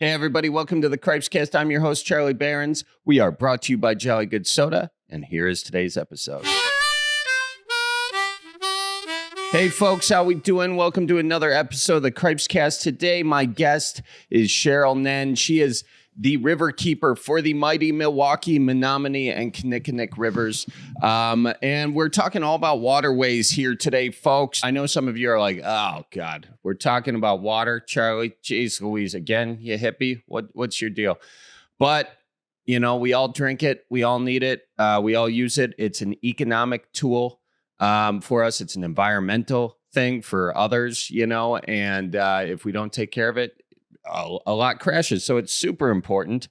Hey, everybody. Welcome to the Cripescast. I'm your host, Charlie Barons. We are brought to you by Jolly Good Soda, and here is today's episode. Hey, folks. How we doing? Welcome to another episode of the Cripescast. Today, my guest is Cheryl Nenn. She is the Riverkeeper for the mighty Milwaukee, Menomonee and Kinnickinnic rivers. And we're talking all about waterways here today, folks. I know some of you are like, oh, God, we're talking about water. Charlie, geez Louise, again, you hippie. What's your deal? But, you know, we all drink it. We all need it. We all use it. It's an economic tool for us. It's an environmental thing for others, you know, and if we don't take care of it, a lot crashes. So it's super important.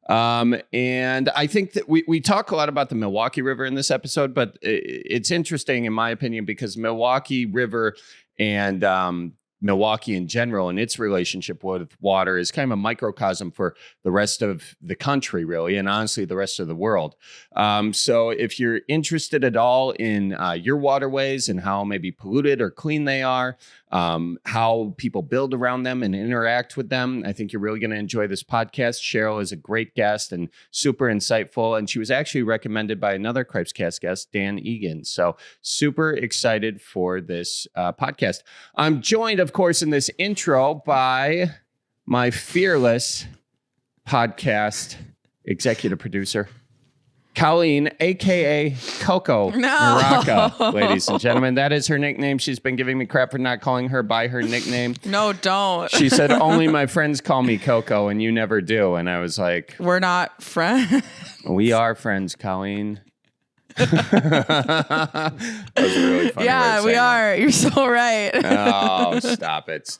And I think that we talk a lot about the Milwaukee River in this episode, but it's interesting, in my opinion, because Milwaukee River and Milwaukee in general and its relationship with water is kind of a microcosm for the rest of the country, really, and honestly, the rest of the world. So if you're interested at all in your waterways and how maybe polluted or clean they are, how people build around them and interact with them, I think you're really going to enjoy this podcast. Cheryl is a great guest and super insightful, and she was actually recommended by another Cripescast guest, Dan Egan. So super excited for this podcast. I'm joined, of course, in this intro by my fearless podcast executive producer, Colleen, a.k.a. Coco Maraca, ladies and gentlemen. That is her nickname. She's been giving me crap for not calling her by her nickname. No, don't. She said, only my friends call me Coco, and you never do. And I was like... We're not friends. We are friends, Colleen. That was a really funny Yeah, we are. You're so right. Oh, stop it.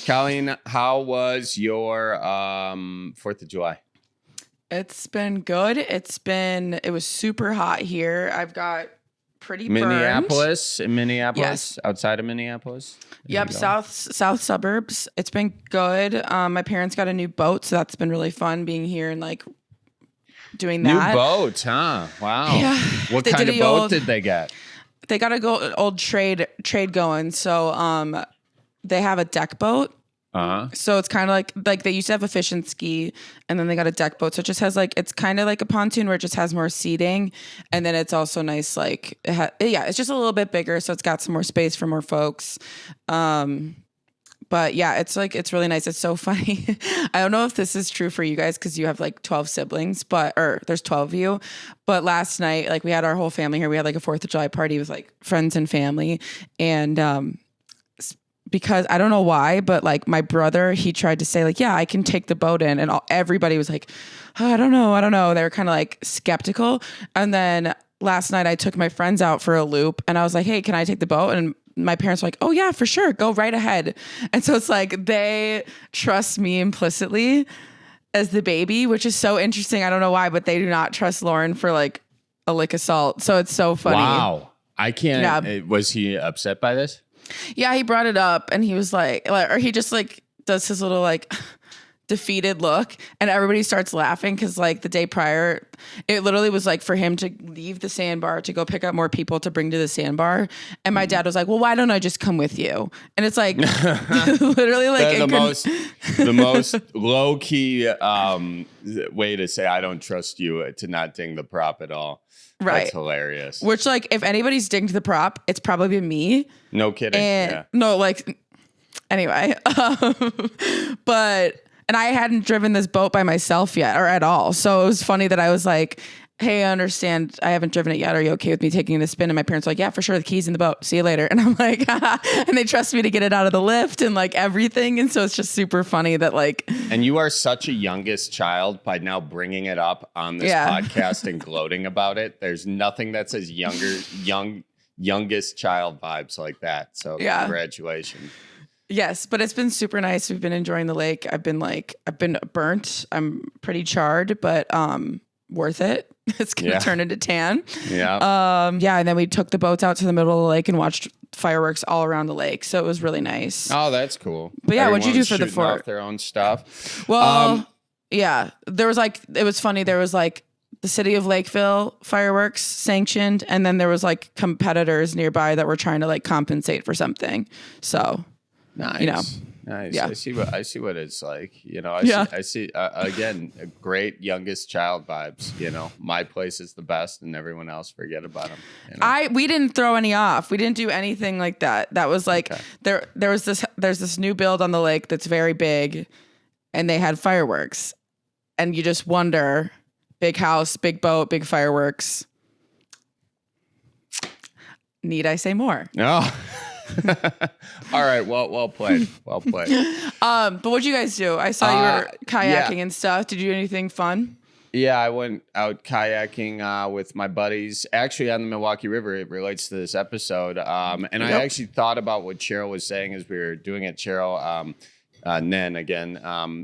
Colleen, how was your 4th of July? It's been good. It was super hot here. I've got pretty burned. Minneapolis, Yes. outside of Minneapolis. Yep, south suburbs. It's been good. My parents got a new boat, so that's been really fun being here and like doing that. New boat, huh? Wow. Yeah. What kind of boat did they get? They got a old trade going. So they have a deck boat. Uh-huh. So it's kind of like they used to have a fish and ski, and then they got a deck boat. So it just has it's kind of like a pontoon where it just has more seating, and then it's also nice. It's just a little bit bigger, so it's got some more space for more folks. But yeah, it's really nice. It's so funny. I don't know if this is true for you guys because you have 12 siblings, or there's 12 of you. But last night, we had our whole family here. We had a 4th of July party with friends and family, and because I don't know why, but my brother, he tried to say yeah, I can take the boat in. And everybody was like, oh, I don't know. They were kind of skeptical. And then last night I took my friends out for a loop and I was like, hey, can I take the boat? And my parents were like, oh yeah, for sure. Go right ahead. And so it's they trust me implicitly as the baby, which is so interesting. I don't know why, but they do not trust Lauren for a lick of salt. So it's so funny. Wow. I can't. Yeah. Was he upset by this? Yeah, he brought it up and he was or he just does his little defeated look and everybody starts laughing because the day prior, it literally was for him to leave the sandbar to go pick up more people to bring to the sandbar. And my dad was like, well, why don't I just come with you? And it's literally the most low key way to say I don't trust you to not ding the prop at all. Right. That's hilarious. Which if anybody's dinged the prop, it's probably been me. No kidding. And yeah. no, anyway, and I hadn't driven this boat by myself yet or at all. So it was funny that I was like, hey, I understand I haven't driven it yet. Are you okay with me taking it a spin? And my parents were like, yeah, for sure. The key's in the boat. See you later. And I'm like, and they trust me to get it out of the lift and everything. And so it's just super funny that And you are such a youngest child by now bringing it up on this podcast and gloating about it. There's nothing that says youngest child vibes like that. So congratulations. Yes, but it's been super nice. We've been enjoying the lake. I've been burnt. I'm pretty charred, but worth it. It's gonna turn into tan. Yeah. And then we took the boats out to the middle of the lake and watched fireworks all around the lake. So it was really nice. Oh, that's cool. But yeah, what'd you do for the fort? Off their own stuff. Well, there was it was funny. There was the city of Lakeville fireworks sanctioned, and then there was competitors nearby that were trying to compensate for something. So nice. You know. Nice. Yeah. I see what it's like. I see again, great youngest child vibes. My place is the best, and everyone else forget about them. We didn't throw any off. We didn't do anything like that. That was like there's this new build on the lake that's very big, and they had fireworks, and you just wonder, big house, big boat, big fireworks. Need I say more? No. All right. Well played. Well played. But what'd you guys do? I saw you were kayaking and stuff. Did you do anything fun? Yeah, I went out kayaking with my buddies, actually on the Milwaukee River. It relates to this episode. And I actually thought about what Cheryl was saying as we were doing it. Cheryl Nenn, again,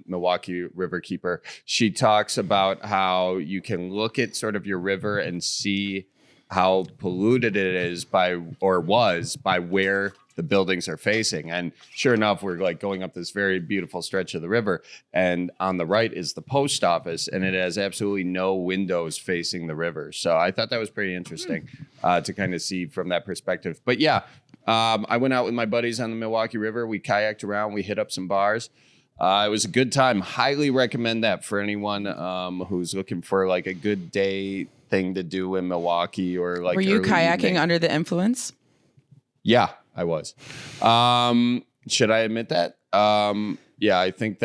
Milwaukee Riverkeeper. She talks about how you can look at sort of your river and see how polluted it is was by where the buildings are facing. And sure enough, we're like going up this very beautiful stretch of the river, and on the right is the post office, and it has absolutely no windows facing the river. So I thought that was pretty interesting to kind of see from that perspective. But yeah, I went out with my buddies on the Milwaukee River. We kayaked around, we hit up some bars. It was a good time. Highly recommend that for anyone who's looking for like a good day thing to do in Milwaukee, or like. Were you kayaking under the influence? Yeah, I was. Should I admit that? Yeah, I think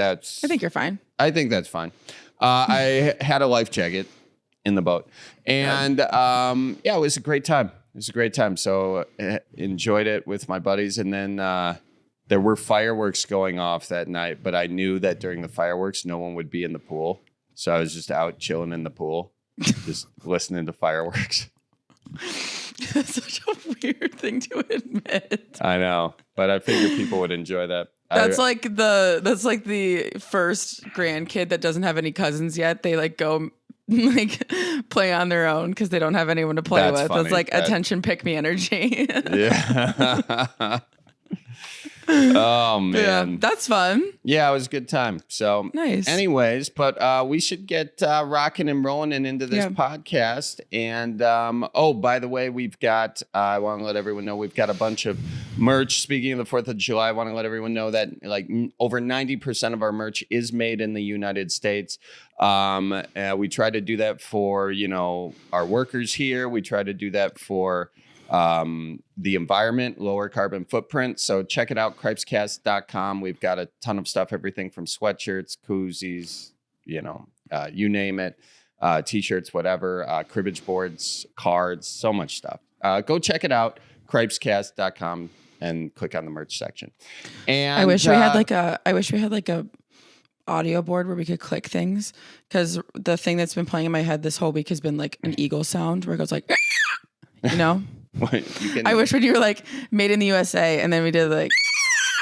you're fine. I think that's fine. I had a life jacket in the boat, and yeah, it was a great time. It was a great time. So enjoyed it with my buddies, and then there were fireworks going off that night, but I knew that during the fireworks, no one would be in the pool, so I was just out chilling in the pool. Just listening to fireworks. That's such a weird thing to admit. I know, but I figured people would enjoy that. That's like the first grandkid that doesn't have any cousins yet. They like go like play on their own because they don't have anyone to play with. Funny. It's like attention pick me energy. Yeah. Oh man, yeah, that's fun. Yeah, it was a good time. So nice. Anyways, but we should get rocking and rolling and into this podcast. And by the way, we've got. I want to let everyone know we've got a bunch of merch. Speaking of the 4th of July, I want to let everyone know that like over 90% of our merch is made in the United States. We try to do that for our workers here. We try to do that for the environment, lower carbon footprint. So check it out, Cripescast.com. We've got a ton of stuff, everything from sweatshirts, koozies, you name it, t-shirts, whatever, cribbage boards, cards, so much stuff. Go check it out, Cripescast.com, and click on the merch section. And I wish we had like a audio board where we could click things, because the thing that's been playing in my head this whole week has been like an eagle sound where it goes like, I wish when you were like made in the USA and then we did like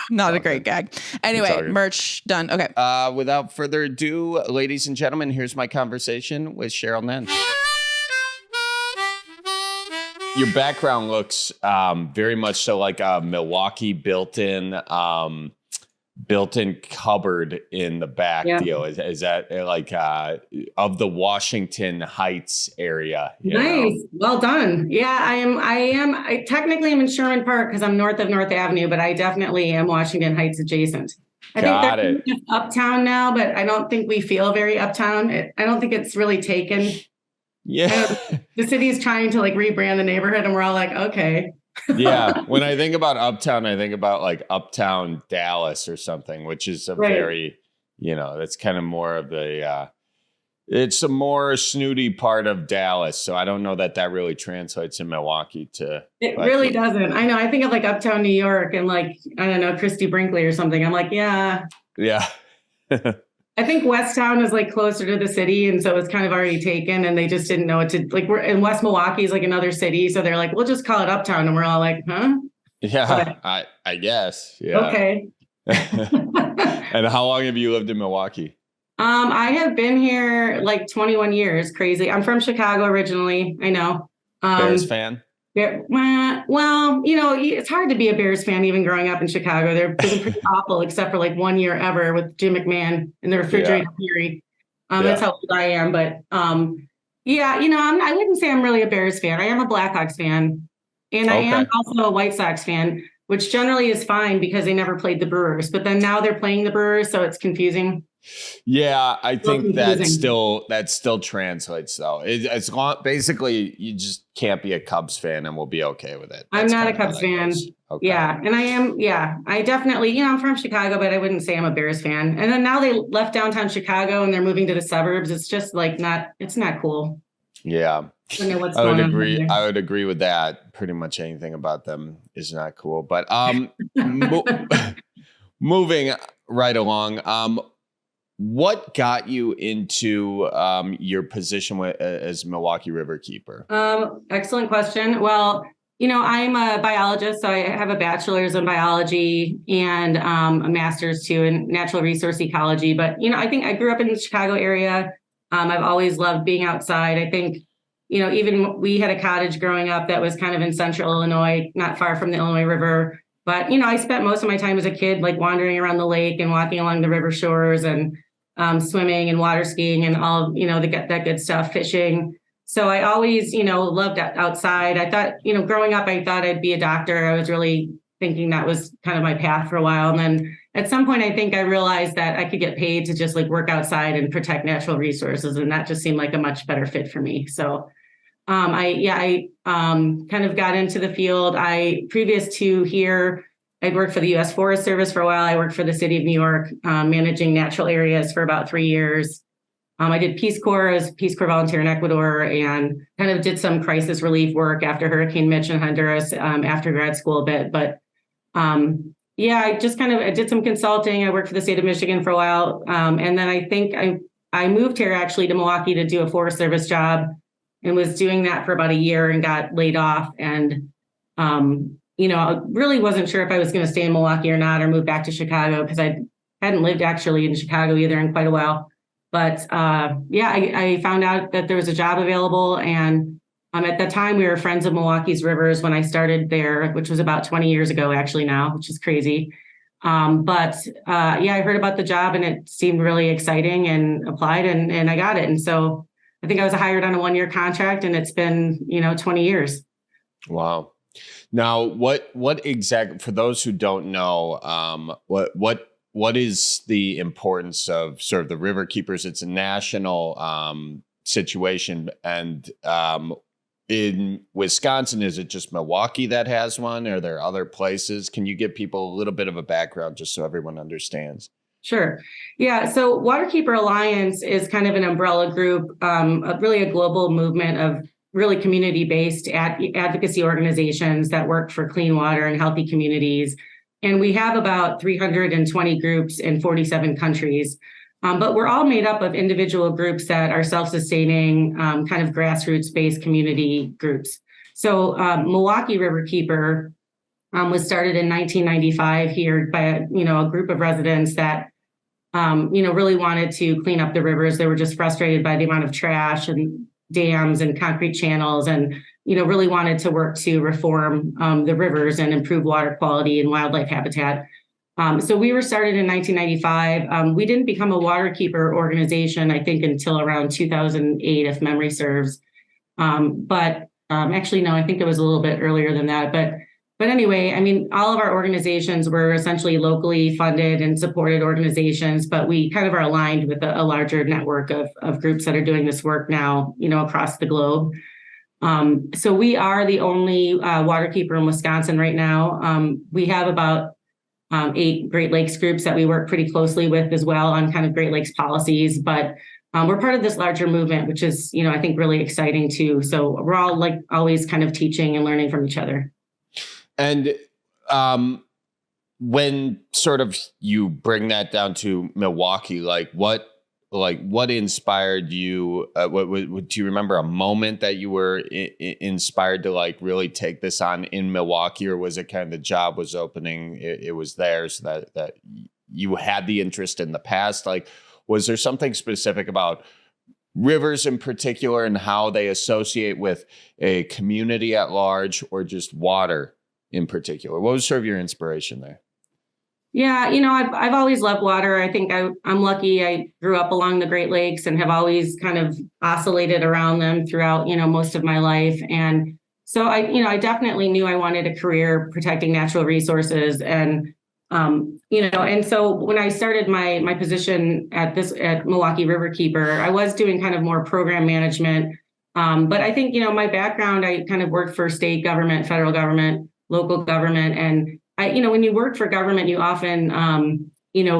not a great gag. Anyway, merch done. Okay. Without further ado, ladies and gentlemen, here's my conversation with Cheryl Nenn. Your background looks very much so like a Milwaukee built-in cupboard in the back deal. Is that like of the Washington Heights area? Nice. Well done. Yeah, I technically am in Sherman Park because I'm north of North Avenue, but I definitely am Washington Heights adjacent. I think they're uptown now, but I don't think we feel very uptown. I don't think it's really taken. Yeah. The city's trying to like rebrand the neighborhood and we're all like, okay. Yeah. When I think about uptown, I think about like uptown Dallas or something, which is a very, that's kind of more of it's a more snooty part of Dallas. So I don't know that really translates in Milwaukee to. It really doesn't. I know. I think of like uptown New York and like, I don't know, Christy Brinkley or something. I'm like, yeah. Yeah. I think Westtown is like closer to the city. And so it's kind of already taken and they just didn't know what to like. We're in West Milwaukee is like another city. So they're like, we'll just call it uptown. And we're all like, huh? Yeah, but, I guess. Yeah. Okay. And how long have you lived in Milwaukee? I have been here like 21 years. Crazy. I'm from Chicago originally. I know. Bears fan? Yeah, well, it's hard to be a Bears fan even growing up in Chicago. They're pretty awful, except for like 1 year ever with Jim McMahon and the refrigerator theory. That's how old I am. But I wouldn't say I'm really a Bears fan. I am a Blackhawks fan, and I am also a White Sox fan. which generally is fine because they never played the Brewers. But then now they're playing the Brewers, so it's confusing. Yeah, I think that still translates though. It's basically you just can't be a Cubs fan and we'll be okay with it. I'm not a Cubs fan. Okay. Yeah, and I am. Yeah, I definitely. I'm from Chicago, but I wouldn't say I'm a Bears fan. And then now they left downtown Chicago and they're moving to the suburbs. It's just like it's not cool. Yeah, I would agree. I would agree with that. Pretty much anything about them is not cool. But moving right along. What got you into your position as Milwaukee Riverkeeper? Excellent question. Well, I'm a biologist, so I have a bachelor's in biology and a master's too in natural resource ecology. But, I think I grew up in the Chicago area. I've always loved being outside. I think, even we had a cottage growing up that was kind of in central Illinois, not far from the Illinois River. But, I spent most of my time as a kid, like wandering around the lake and walking along the river shores and swimming and water skiing and all, that good stuff, fishing. So I always, loved outside. I thought, growing up, I thought I'd be a doctor. I was really thinking that was kind of my path for a while. And then at some point, I think I realized that I could get paid to just like work outside and protect natural resources. And that just seemed like a much better fit for me. So I kind of got into the field. Previous to here, I'd worked for the U.S. Forest Service for a while. I worked for the city of New York, managing natural areas for about 3 years. I did Peace Corps as Peace Corps volunteer in Ecuador and kind of did some crisis relief work after Hurricane Mitch in Honduras after grad school a bit. But I just I did some consulting. I worked for the state of Michigan for a while. And then I think I moved here actually to Milwaukee to do a Forest Service job and was doing that for about a year and got laid off. And, I really wasn't sure if I was going to stay in Milwaukee or not or move back to Chicago because I hadn't lived actually in Chicago either in quite a while. But I found out that there was a job available. And at the time, we were friends of Milwaukee's Rivers when I started there, which was about 20 years ago, actually now, which is crazy. I heard about the job and it seemed really exciting and applied and I got it. And so I think I was hired on a 1-year contract and it's been, 20 years. Wow. Now, what exactly, for those who don't know, what is the importance of sort of the Riverkeepers? It's a national situation. And in Wisconsin, is it just Milwaukee that has one? Are there other places? Can you give people a little bit of a background just so everyone understands? Sure. Yeah. So Waterkeeper Alliance is kind of an umbrella group, really a global movement of really community-based advocacy organizations that work for clean water and healthy communities. And we have about 320 groups in 47 countries. But we're all made up of individual groups that are self-sustaining, kind of grassroots-based community groups. So Milwaukee Riverkeeper was started in 1995 here by a group of residents that really wanted to clean up the rivers. They were just frustrated by the amount of trash and dams and concrete channels and really wanted to work to reform the rivers and improve water quality and wildlife habitat. So we were started in 1995. We didn't become a waterkeeper organization, I think, until around 2008, if memory serves. Actually, no, I think it was a little bit earlier than that. But anyway, I mean, all of our organizations were essentially locally funded and supported organizations, but we kind of are aligned with a larger network of groups that are doing this work now, across the globe. So we are the only waterkeeper in Wisconsin right now. We have about 8 Great Lakes groups that we work pretty closely with as well on kind of Great Lakes policies, but we're part of this larger movement, which is, I think really exciting too. So we're all like always kind of teaching and learning from each other. And when sort of you bring that down to Milwaukee, what inspired you? Do you remember a moment that you were inspired to really take this on in Milwaukee, or was it kind of the job was opening, it was there, so that you had the interest in the past? Was there something specific about rivers in particular and how they associate with a community at large, or just water in particular? What was sort of your inspiration there? Yeah, I've always loved water. I think I'm lucky. I grew up along the Great Lakes and have always kind of oscillated around them throughout, most of my life. And, So I definitely knew I wanted a career protecting natural resources. And, and so when I started my position at Milwaukee Riverkeeper, I was doing kind of more program management. But I think, my background, I kind of worked for state government, federal government, local government. And when you work for government, you often,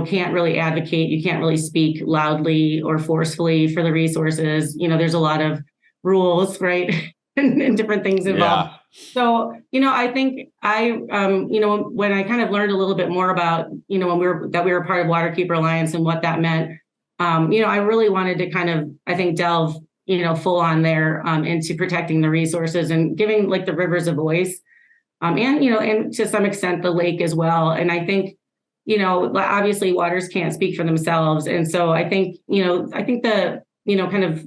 can't really advocate. You can't really speak loudly or forcefully for the resources. There's a lot of rules, right? and different things involved. Yeah. So, I think when I kind of learned a little bit more about, when we were part of Waterkeeper Alliance and what that meant, I really wanted to kind of, I think, delve, full on there into protecting the resources and giving like the rivers a voice. And to some extent the lake as well. And I think, obviously waters can't speak for themselves. And so I think, the, kind of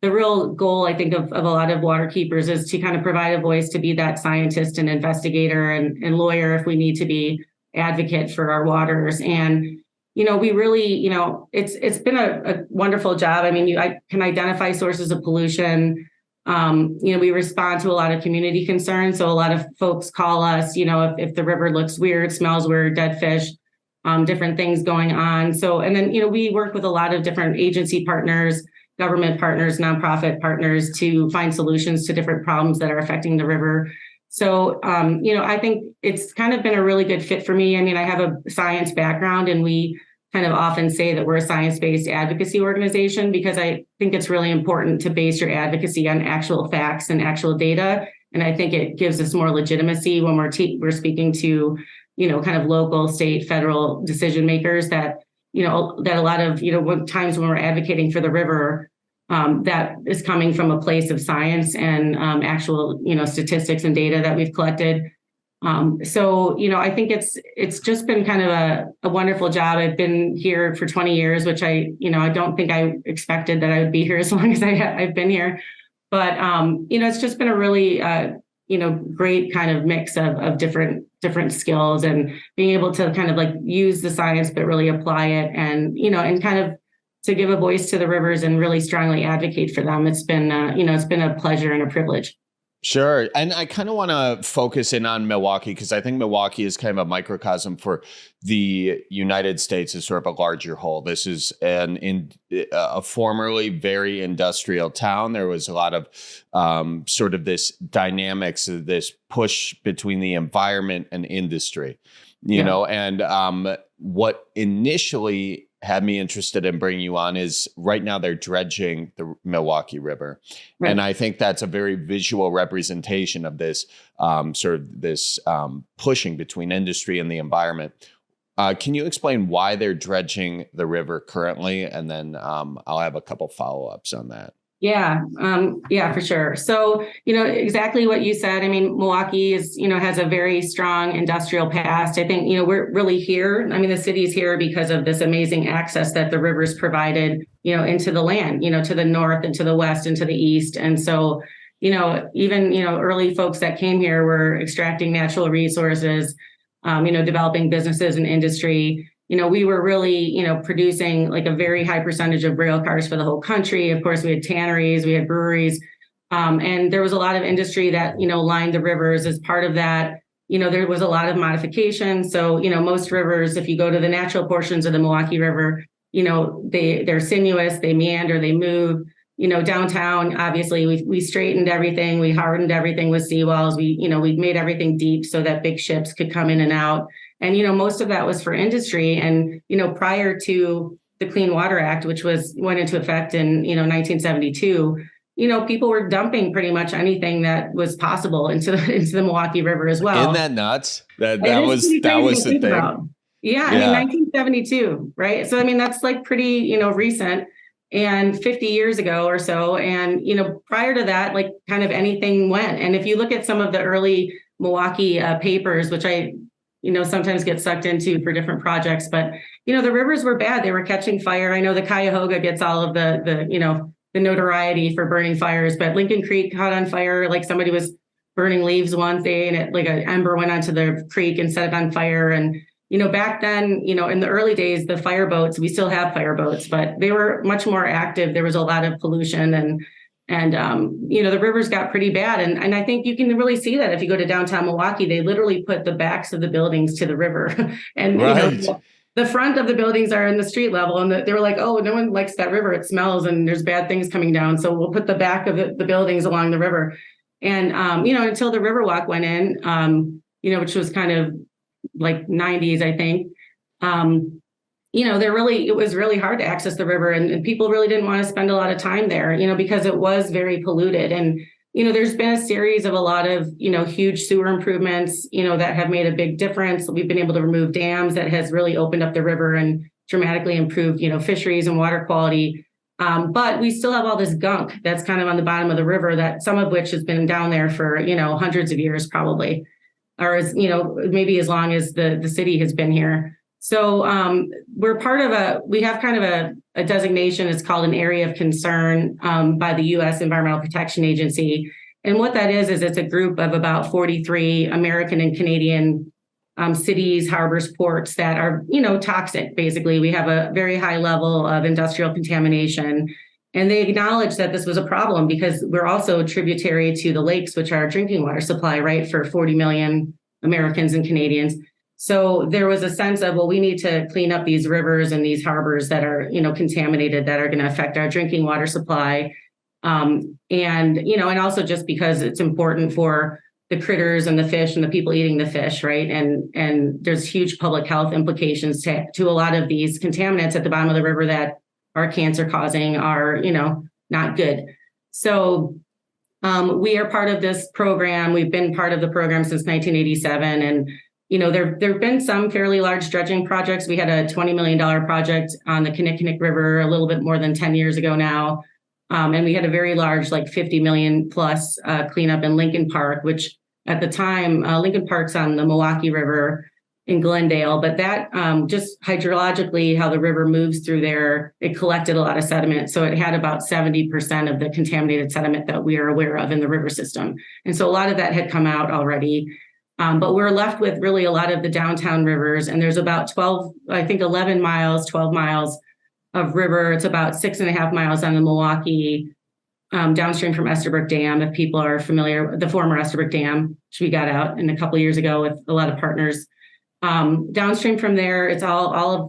the real goal, I think, of a lot of waterkeepers is to kind of provide a voice to be that scientist and investigator and lawyer if we need to be, advocate for our waters. And, we really, it's been a wonderful job. I mean, I can identify sources of pollution. We respond to a lot of community concerns. So a lot of folks call us, if the river looks weird, smells weird, dead fish, different things going on. So, and then, we work with a lot of different agency partners, government partners, nonprofit partners to find solutions to different problems that are affecting the river. So, I think it's kind of been a really good fit for me. I mean, I have a science background, and we kind of often say that we're a science-based advocacy organization because I think it's really important to base your advocacy on actual facts and actual data. And I think it gives us more legitimacy when we're speaking to, kind of local, state, federal decision makers that a lot of, times when we're advocating for the river, that is coming from a place of science and actual, statistics and data that we've collected. So, I think it's just been kind of a wonderful job. I've been here for 20 years, which I don't think I expected that I would be here as long as I've been here. But, it's just been a really, great kind of mix of different skills and being able to kind of like use the science, but really apply it and, and kind of to give a voice to the rivers and really strongly advocate for them. It's been, it's been a pleasure and a privilege. Sure. And I kind of want to focus in on Milwaukee because I think Milwaukee is kind of a microcosm for the United States as sort of a larger whole. This is a formerly very industrial town. There was a lot of sort of this dynamics of this push between the environment and industry, you know, and what initially had me interested in bringing you on is right now they're dredging the Milwaukee River. Right. And I think that's a very visual representation of this pushing between industry and the environment. Can you explain why they're dredging the river currently? And then I'll have a couple follow-ups on that. Yeah, for sure. So, exactly what you said. I mean, Milwaukee is, has a very strong industrial past. I think, we're really here. I mean, the city's here because of this amazing access that the rivers provided, into the land, to the north and to the west and to the east. And so, even, early folks that came here were extracting natural resources, developing businesses and industry. We were really, producing like a very high percentage of rail cars for the whole country. Of course, we had tanneries, we had breweries, and there was a lot of industry that, lined the rivers. As part of that, there was a lot of modification. So, most rivers, if you go to the natural portions of the Milwaukee River, they're sinuous, they meander, they move. Downtown, obviously, we straightened everything, we hardened everything with seawalls. We made everything deep so that big ships could come in and out. And, most of that was for industry. And, prior to the Clean Water Act, which went into effect in, 1972, people were dumping pretty much anything that was possible into the Milwaukee River as well. Isn't that nuts? That was the thing. About. Yeah, I mean, 1972, right? So, I mean, that's like pretty, recent and 50 years ago or so. And, prior to that, like kind of anything went. And if you look at some of the early Milwaukee papers, which I sometimes get sucked into for different projects, but, the rivers were bad. They were catching fire. I know the Cuyahoga gets all of the notoriety for burning fires, but Lincoln Creek caught on fire. Like somebody was burning leaves one day and like an ember went onto the creek and set it on fire. And, back then, in the early days, the fireboats, we still have fireboats, but they were much more active. There was a lot of pollution and, And, the rivers got pretty bad. And I think you can really see that if you go to downtown Milwaukee, they literally put the backs of the buildings to the river. And, right. The front of the buildings are in the street level. And they were like, oh, no one likes that river. It smells and there's bad things coming down. So we'll put the back of the buildings along the river. And, until the Riverwalk went in, which was kind of like 90s, I think, it was really hard to access the river, and people really didn't want to spend a lot of time there, because it was very polluted. And, there's been a series of a lot of, huge sewer improvements, that have made a big difference. We've been able to remove dams that has really opened up the river and dramatically improved, fisheries and water quality. But we still have all this gunk that's kind of on the bottom of the river, that some of which has been down there for, hundreds of years probably, or as, maybe as long as the city has been here. So we're we have kind of a designation. It's called an area of concern by the U.S. Environmental Protection Agency. And what that is it's a group of about 43 American and Canadian cities, harbors, ports that are, toxic. Basically, we have a very high level of industrial contamination. And they acknowledge that this was a problem because we're also tributary to the lakes, which are our drinking water supply, right, for 40 million Americans and Canadians. So there was a sense of, well, we need to clean up these rivers and these harbors that are, contaminated, that are going to affect our drinking water supply. And also just because it's important for the critters and the fish and the people eating the fish, right? And there's huge public health implications to a lot of these contaminants at the bottom of the river that are cancer causing, are, not good. So we are part of this program. We've been part of the program since 1987. And there have been some fairly large dredging projects. We had a $20 million project on the Kinnickinnic River a little bit more than 10 years ago now. And we had a very large, like 50 million plus cleanup in Lincoln Park, which at the time, Lincoln Park's on the Milwaukee River in Glendale. But that just hydrologically, how the river moves through there, it collected a lot of sediment. So it had about 70% of the contaminated sediment that we are aware of in the river system. And so a lot of that had come out already. But we're left with really a lot of the downtown rivers, and there's about 11 miles, 12 miles of river. It's about 6.5 miles on the Milwaukee, downstream from Estabrook Dam. If people are familiar, the former Estabrook Dam, which we got out in a couple of years ago with a lot of partners. Downstream from there, it's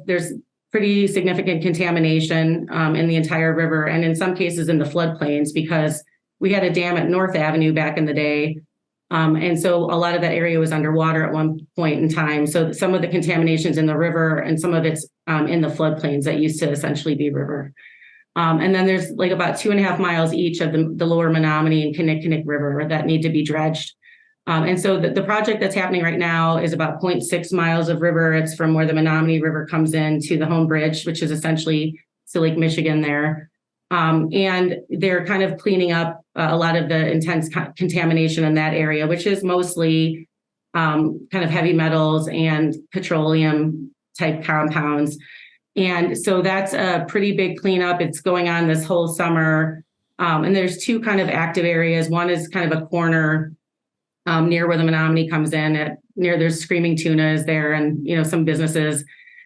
there's pretty significant contamination in the entire river, and in some cases in the floodplains, because we had a dam at North Avenue back in the day. And so a lot of that area was underwater at one point in time. So some of the contaminations in the river and some of it's in the floodplains that used to essentially be river. And then there's like about 2.5 miles each of the lower Menomonee and Kinnickinnic River that need to be dredged. And so the project that's happening right now is about 0.6 miles of river. It's from where the Menomonee River comes in to the Home Bridge, which is essentially to Lake Michigan there. And they're kind of cleaning up a lot of the intense contamination in that area, which is mostly kind of heavy metals and petroleum type compounds. And so that's a pretty big cleanup. It's going on this whole summer. And there's two kind of active areas. One is kind of a corner near where the Menomonee comes in, near there's Screaming Tuna is there, and some businesses.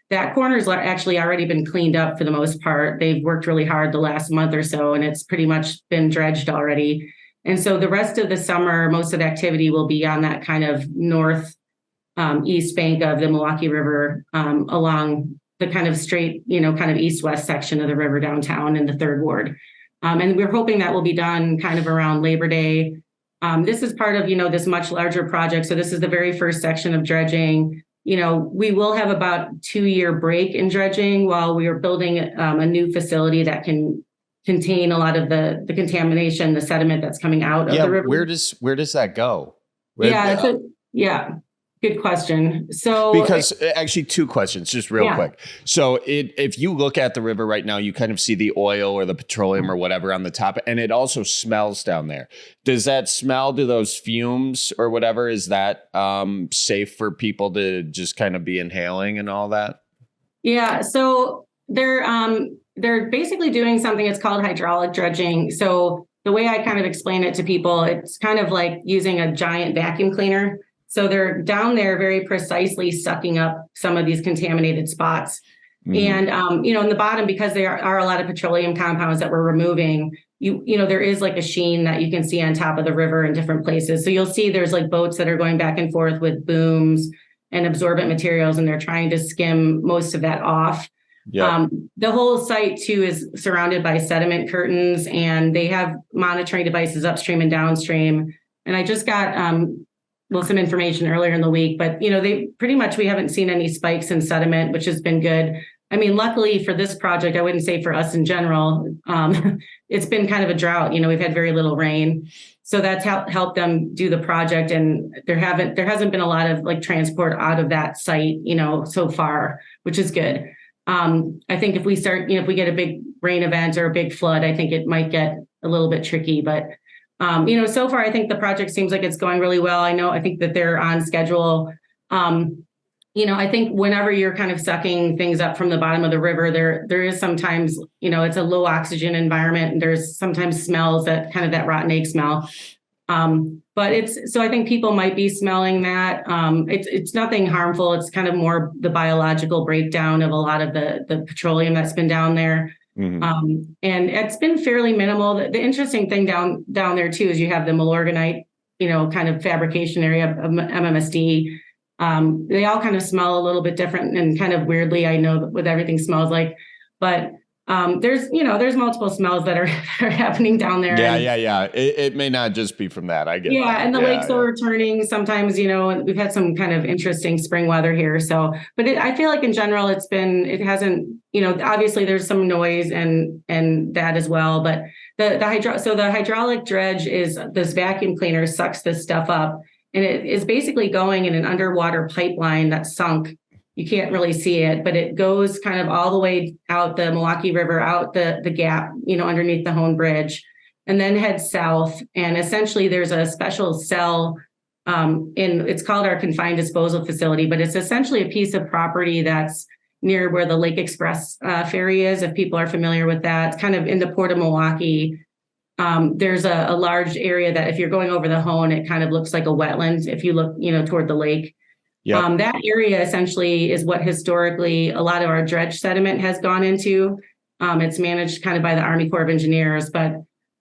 That corner's actually already been cleaned up for the most part. They've worked really hard the last month or so, and it's pretty much been dredged already. And so the rest of the summer, most of the activity will be on that kind of east bank of the Milwaukee River, along the kind of straight, kind of east-west section of the river downtown in the 3rd Ward. And we're hoping that will be done kind of around Labor Day. This is part of, this much larger project. So this is the very first section of dredging. We will have about 2-year break in dredging while we are building a new facility that can contain a lot of the contamination, the sediment that's coming out of the river. Where does that go? Good question. So because actually 2 questions, just real quick. So if you look at the river right now, you kind of see the oil or the petroleum or whatever on the top, and it also smells down there. Does that smell, do those fumes or whatever, is that safe for people to just kind of be inhaling and all that? Yeah. So they're basically doing something, it's called hydraulic dredging. So the way I kind of explain it to people, it's kind of like using a giant vacuum cleaner. So they're down there very precisely sucking up some of these contaminated spots. Mm-hmm. And, in the bottom, because there are a lot of petroleum compounds that we're removing, there is like a sheen that you can see on top of the river in different places. So you'll see there's like boats that are going back and forth with booms and absorbent materials, and they're trying to skim most of that off. Yeah. The whole site too is surrounded by sediment curtains, and they have monitoring devices upstream and downstream. And I just got some information earlier in the week, but they pretty much, we haven't seen any spikes in sediment, which has been good. I mean, luckily for this project, I wouldn't say for us in general, it's been kind of a drought. We've had very little rain, so that's helped them do the project. And there hasn't been a lot of like transport out of that site, so far, which is good. I think if we start, if we get a big rain event or a big flood, I think it might get a little bit tricky. But so far, I think the project seems like it's going really well. I think that they're on schedule. I think whenever you're kind of sucking things up from the bottom of the river, there is sometimes, it's a low oxygen environment, and there's sometimes smells that kind of that rotten egg smell. But so I think people might be smelling that. It's nothing harmful. It's kind of more the biological breakdown of a lot of the petroleum that's been down there. Mm-hmm. And it's been fairly minimal. The interesting thing down there too is you have the Milorganite, kind of fabrication area of MMSD. They all kind of smell a little bit different and kind of weirdly, I know what everything smells like, but there's multiple smells that are happening down there. Yeah. It may not just be from that. I get that. And the lakes are returning sometimes, we've had some kind of interesting spring weather here. So, but I feel like in general, it hasn't, obviously there's some noise and that as well, but the hydraulic dredge is this vacuum cleaner sucks this stuff up, and it is basically going in an underwater pipeline that's sunk. You can't really see it, but it goes kind of all the way out the Milwaukee River, out the gap, underneath the Hone Bridge, and then heads south. And essentially there's a special cell it's called our confined disposal facility, but it's essentially a piece of property that's near where the Lake Express ferry is, if people are familiar with that. It's kind of in the Port of Milwaukee. There's a large area that if you're going over the Hone, it kind of looks like a wetland if you look, toward the lake. Yep. That area essentially is what historically a lot of our dredge sediment has gone into. It's managed kind of by the Army Corps of Engineers, but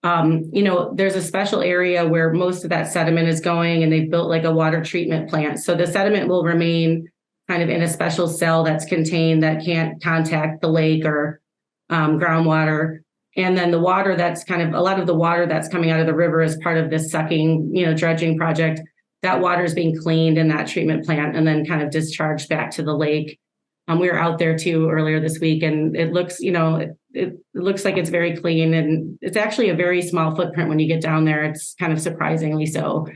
there's a special area where most of that sediment is going, and they've built like a water treatment plant. So the sediment will remain kind of in a special cell that's contained that can't contact the lake or groundwater. And then the water that's kind of a lot of the water that's coming out of the river as part of this sucking, dredging project. That water is being cleaned in that treatment plant and then kind of discharged back to the lake. We were out there too earlier this week, and it looks, it looks like it's very clean, and it's actually a very small footprint when you get down there. It's kind of surprisingly so,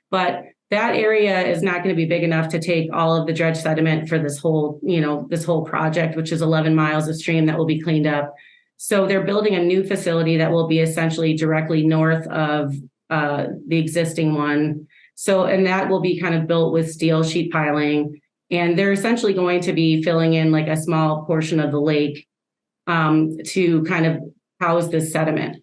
but that area is not going to be big enough to take all of the dredge sediment for this whole project, which is 11 miles of stream that will be cleaned up. So they're building a new facility that will be essentially directly north of the existing one. So, and that will be kind of built with steel sheet piling, and they're essentially going to be filling in like a small portion of the lake to kind of house this sediment.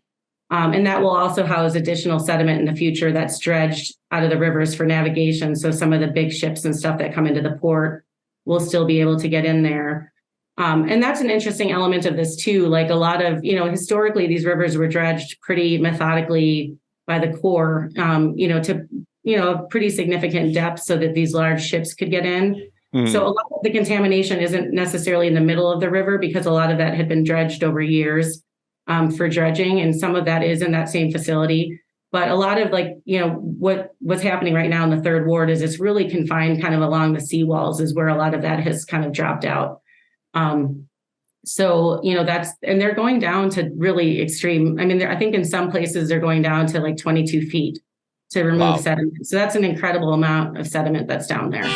And that will also house additional sediment in the future that's dredged out of the rivers for navigation. So some of the big ships and stuff that come into the port will still be able to get in there. And that's an interesting element of this too. Like a lot of, historically, these rivers were dredged pretty methodically by the Corps, to a pretty significant depth so that these large ships could get in. Mm-hmm. So a lot of the contamination isn't necessarily in the middle of the river, because a lot of that had been dredged over years for dredging. And some of that is in that same facility. But a lot of what's happening right now in the third ward is it's really confined kind of along the seawalls is where a lot of that has kind of dropped out. So, and they're going down to really extreme. I mean, I think in some places they're going down to like 22 feet to remove sediment. So that's an incredible amount of sediment that's down there.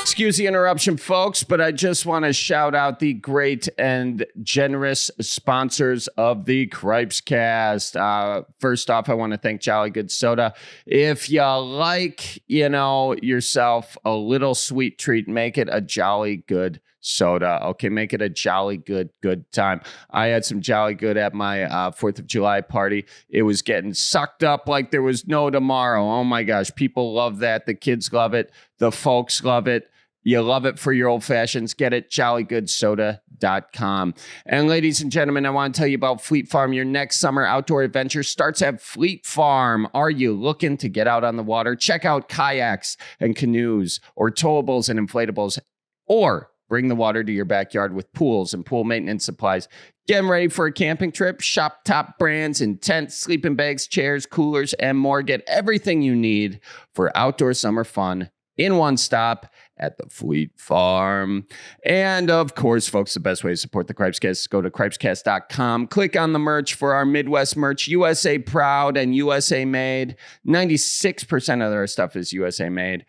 Excuse the interruption, folks, but I just want to shout out the great and generous sponsors of the Cripescast. First off, I want to thank Jolly Good Soda. If you like, yourself a little sweet treat, make it a Jolly Good Soda. Okay, make it a jolly good time. I had some Jolly Good at my 4th of July party. It was getting sucked up like there was no tomorrow. Oh my gosh, people love that. The kids love it. The folks love it. You love it for your old fashions. Get it, jollygoodsoda.com. And ladies and gentlemen, I want to tell you about Fleet Farm. Your next summer outdoor adventure starts at Fleet Farm. Are you looking to get out on the water? Check out kayaks and canoes or towables and inflatables, or bring the water to your backyard with pools and pool maintenance supplies. Getting ready for a camping trip? Shop top brands in tents, sleeping bags, chairs, coolers, and more. Get everything you need for outdoor summer fun in one stop at the Fleet Farm. And of course, folks, the best way to support the Cripescast is go to cripescast.com. Click on the merch for our Midwest merch, USA proud and USA made. 96% of their stuff is USA made.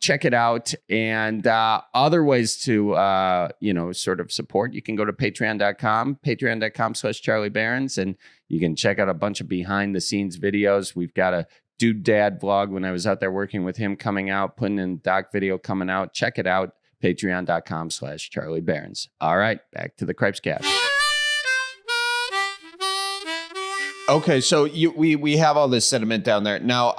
Check it out. And other ways to, sort of support, you can go to patreon.com/Charlie Barons, and you can check out a bunch of behind the scenes videos. We've got a Dude Dad vlog when I was out there working with him coming out, putting in doc video coming out. Check it out. Patreon.com/Charlie Barons. All right, back to the Cripescast. Okay, so we have all this sediment down there. Now,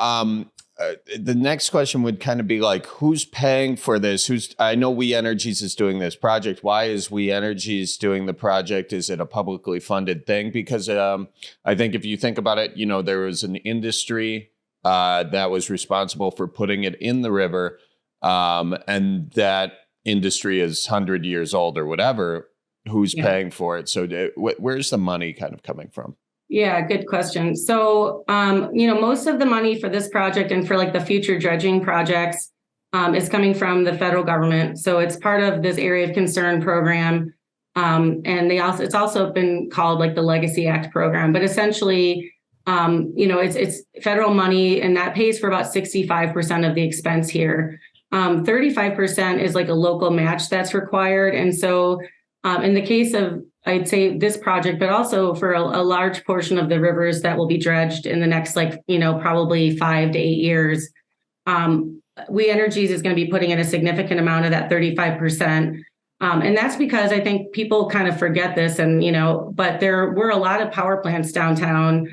the next question would kind of be like, who's paying for this? I know We Energies is doing this project. Why is We Energies doing the project? Is it a publicly funded thing? Because I think if you think about it, there was an industry that was responsible for putting it in the river. And that industry is 100 years old or whatever. Who's paying for it? So where's the money kind of coming from? Yeah, good question. So, most of the money for this project and for like the future dredging projects is coming from the federal government. So it's part of this area of concern program. And it's also been called like the Legacy Act program, but essentially, it's federal money, and that pays for about 65% of the expense here. 35% is like a local match that's required. And so in the case of, I'd say this project, but also for a large portion of the rivers that will be dredged in the next, probably 5 to 8 years, We Energies is going to be putting in a significant amount of that 35%. And that's because I think people kind of forget this but there were a lot of power plants downtown.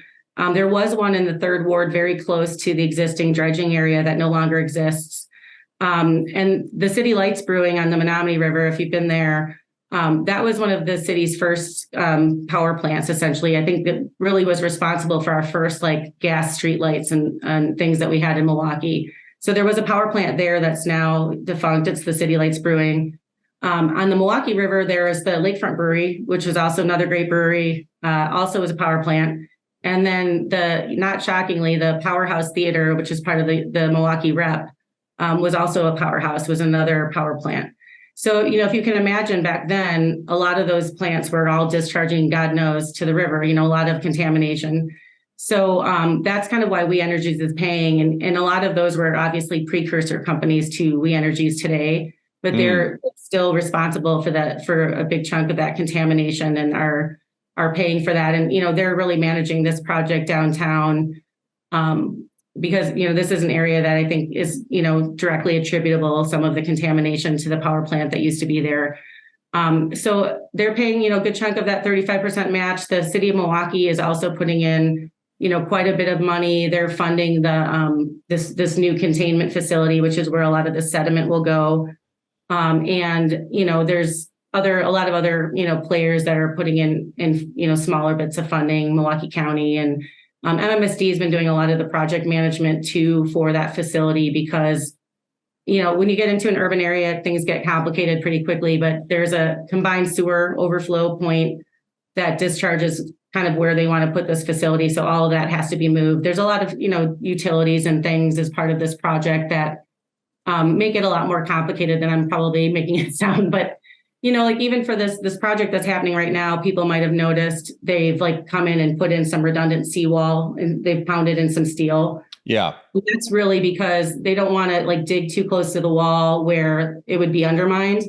There was one in the 3rd Ward very close to the existing dredging area that no longer exists. And the City Lights Brewing on the Menomonee River, if you've been there, that was one of the city's first power plants, essentially. I think that really was responsible for our first gas streetlights and things that we had in Milwaukee. So there was a power plant there that's now defunct. It's the City Lights Brewing. On the Milwaukee River, there is the Lakefront Brewery, which is also another great brewery, also is a power plant. And then not shockingly, the Powerhouse Theater, which is part of the Milwaukee Rep, was also a powerhouse, was another power plant. So, if you can imagine back then, a lot of those plants were all discharging, God knows, to the river, a lot of contamination. So that's kind of why We Energies is paying. And a lot of those were obviously precursor companies to We Energies today, but they're still responsible for a big chunk of that contamination and are paying for that. And, they're really managing this project downtown because, this is an area that I think is, directly attributable, some of the contamination to the power plant that used to be there. So they're paying, a good chunk of that 35% match. The city of Milwaukee is also putting in, quite a bit of money. They're funding this new containment facility, which is where a lot of the sediment will go. There's a lot of other, players that are putting in, smaller bits of funding, Milwaukee County, and MMSD has been doing a lot of the project management too for that facility because, when you get into an urban area, things get complicated pretty quickly, but there's a combined sewer overflow point that discharges kind of where they want to put this facility. So all of that has to be moved. There's a lot of, utilities and things as part of this project that make it a lot more complicated than I'm probably making it sound. But, even for this project that's happening right now, people might have noticed they've come in and put in some redundant seawall and they've pounded in some steel. Yeah. That's really because they don't want to dig too close to the wall where it would be undermined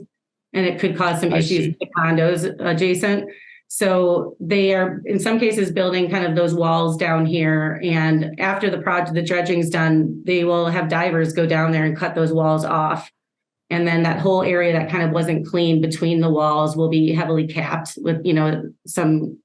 and it could cause some issues with the condos adjacent. So they are, in some cases, building kind of those walls down here. And after the dredging's done, they will have divers go down there and cut those walls off. And then that whole area that kind of wasn't clean between the walls will be heavily capped with, some,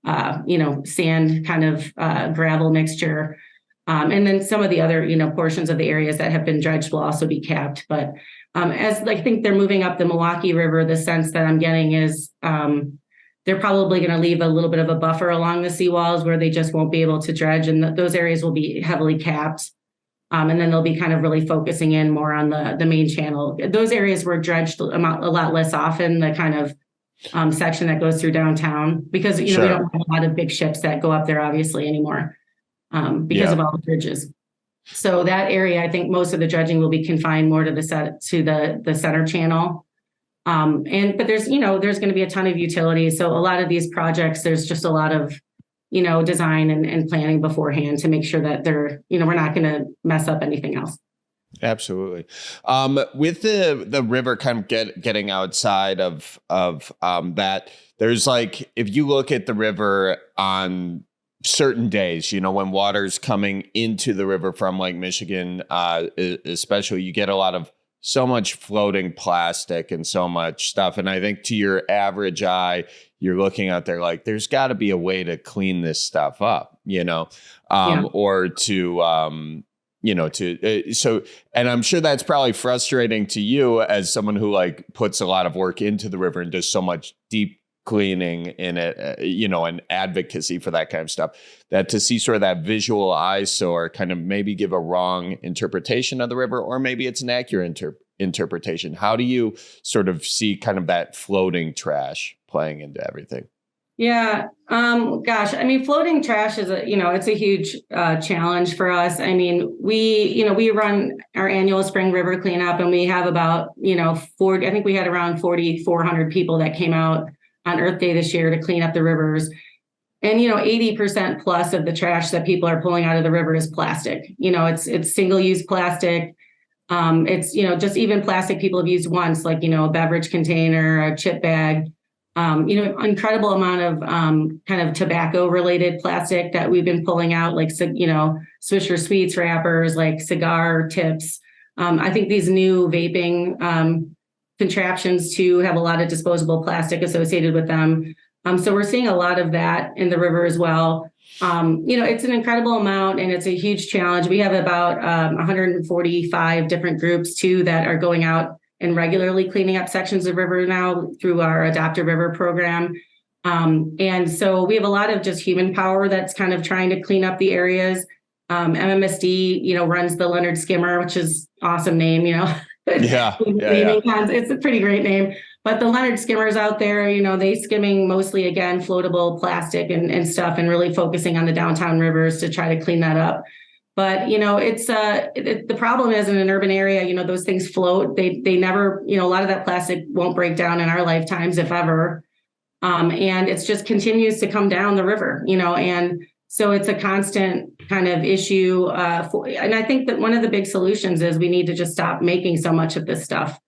sand kind of gravel mixture. And then some of the other, portions of the areas that have been dredged will also be capped. But as I think they're moving up the Milwaukee River, the sense that I'm getting is they're probably going to leave a little bit of a buffer along the seawalls where they just won't be able to dredge. And those areas will be heavily capped. And then they'll be kind of really focusing in more on the main channel. Those areas were dredged a lot less often, the kind of section that goes through downtown, because, we don't have a lot of big ships that go up there, obviously, anymore because of all the bridges. So that area, I think most of the dredging will be confined more to the center channel. But there's going to be a ton of utilities. So a lot of these projects, there's just a lot of, design and planning beforehand to make sure that we're not going to mess up anything else. Absolutely. With the river kind of getting outside of that, there's like, if you look at the river on certain days, when water's coming into the river from Lake Michigan, especially, you get so much floating plastic and so much stuff. And I think to your average eye, you're looking out there like, there's got to be a way to clean this stuff up, or to, and I'm sure that's probably frustrating to you as someone who like puts a lot of work into the river and does so much deep cleaning in it, and advocacy for that kind of stuff, that to see sort of that visual eyesore kind of maybe give a wrong interpretation of the river, or maybe it's an accurate interpretation. How do you sort of see kind of that floating trash playing into everything? Yeah. Gosh, I mean, floating trash is it's a huge challenge for us. I mean, we run our annual spring river cleanup, and we have about, 40, I think we had around 4,400 people that came out on Earth Day this year to clean up the rivers. And, 80% plus of the trash that people are pulling out of the river is plastic. It's single-use plastic. It's, just even plastic people have used once, like, a beverage container, a chip bag, incredible amount of kind of tobacco related plastic that we've been pulling out, like, Swisher Sweets wrappers, like cigar tips. I think these new vaping contraptions too have a lot of disposable plastic associated with them. So we're seeing a lot of that in the river as well. It's an incredible amount, and it's a huge challenge. We have about 145 different groups too that are going out and regularly cleaning up sections of river now through our Adopt a River program. And so we have a lot of just human power that's kind of trying to clean up the areas. MMSD, runs the Leonard Skimmer, which is awesome name, Yeah. It's a pretty great name. But the Leonard Skimmers out there, they skimming mostly, again, floatable plastic and stuff, and really focusing on the downtown rivers to try to clean that up. But, it's the problem is in an urban area, those things float. They never, a lot of that plastic won't break down in our lifetimes, if ever. And it just continues to come down the river, and so it's a constant kind of issue. And I think that one of the big solutions is we need to just stop making so much of this stuff.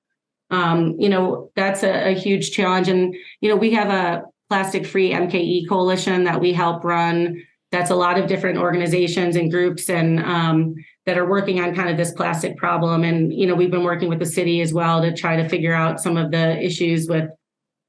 That's a huge challenge. And, we have a plastic-free MKE coalition that we help run. That's a lot of different organizations and groups and that are working on kind of this plastic problem. And, we've been working with the city as well to try to figure out some of the issues with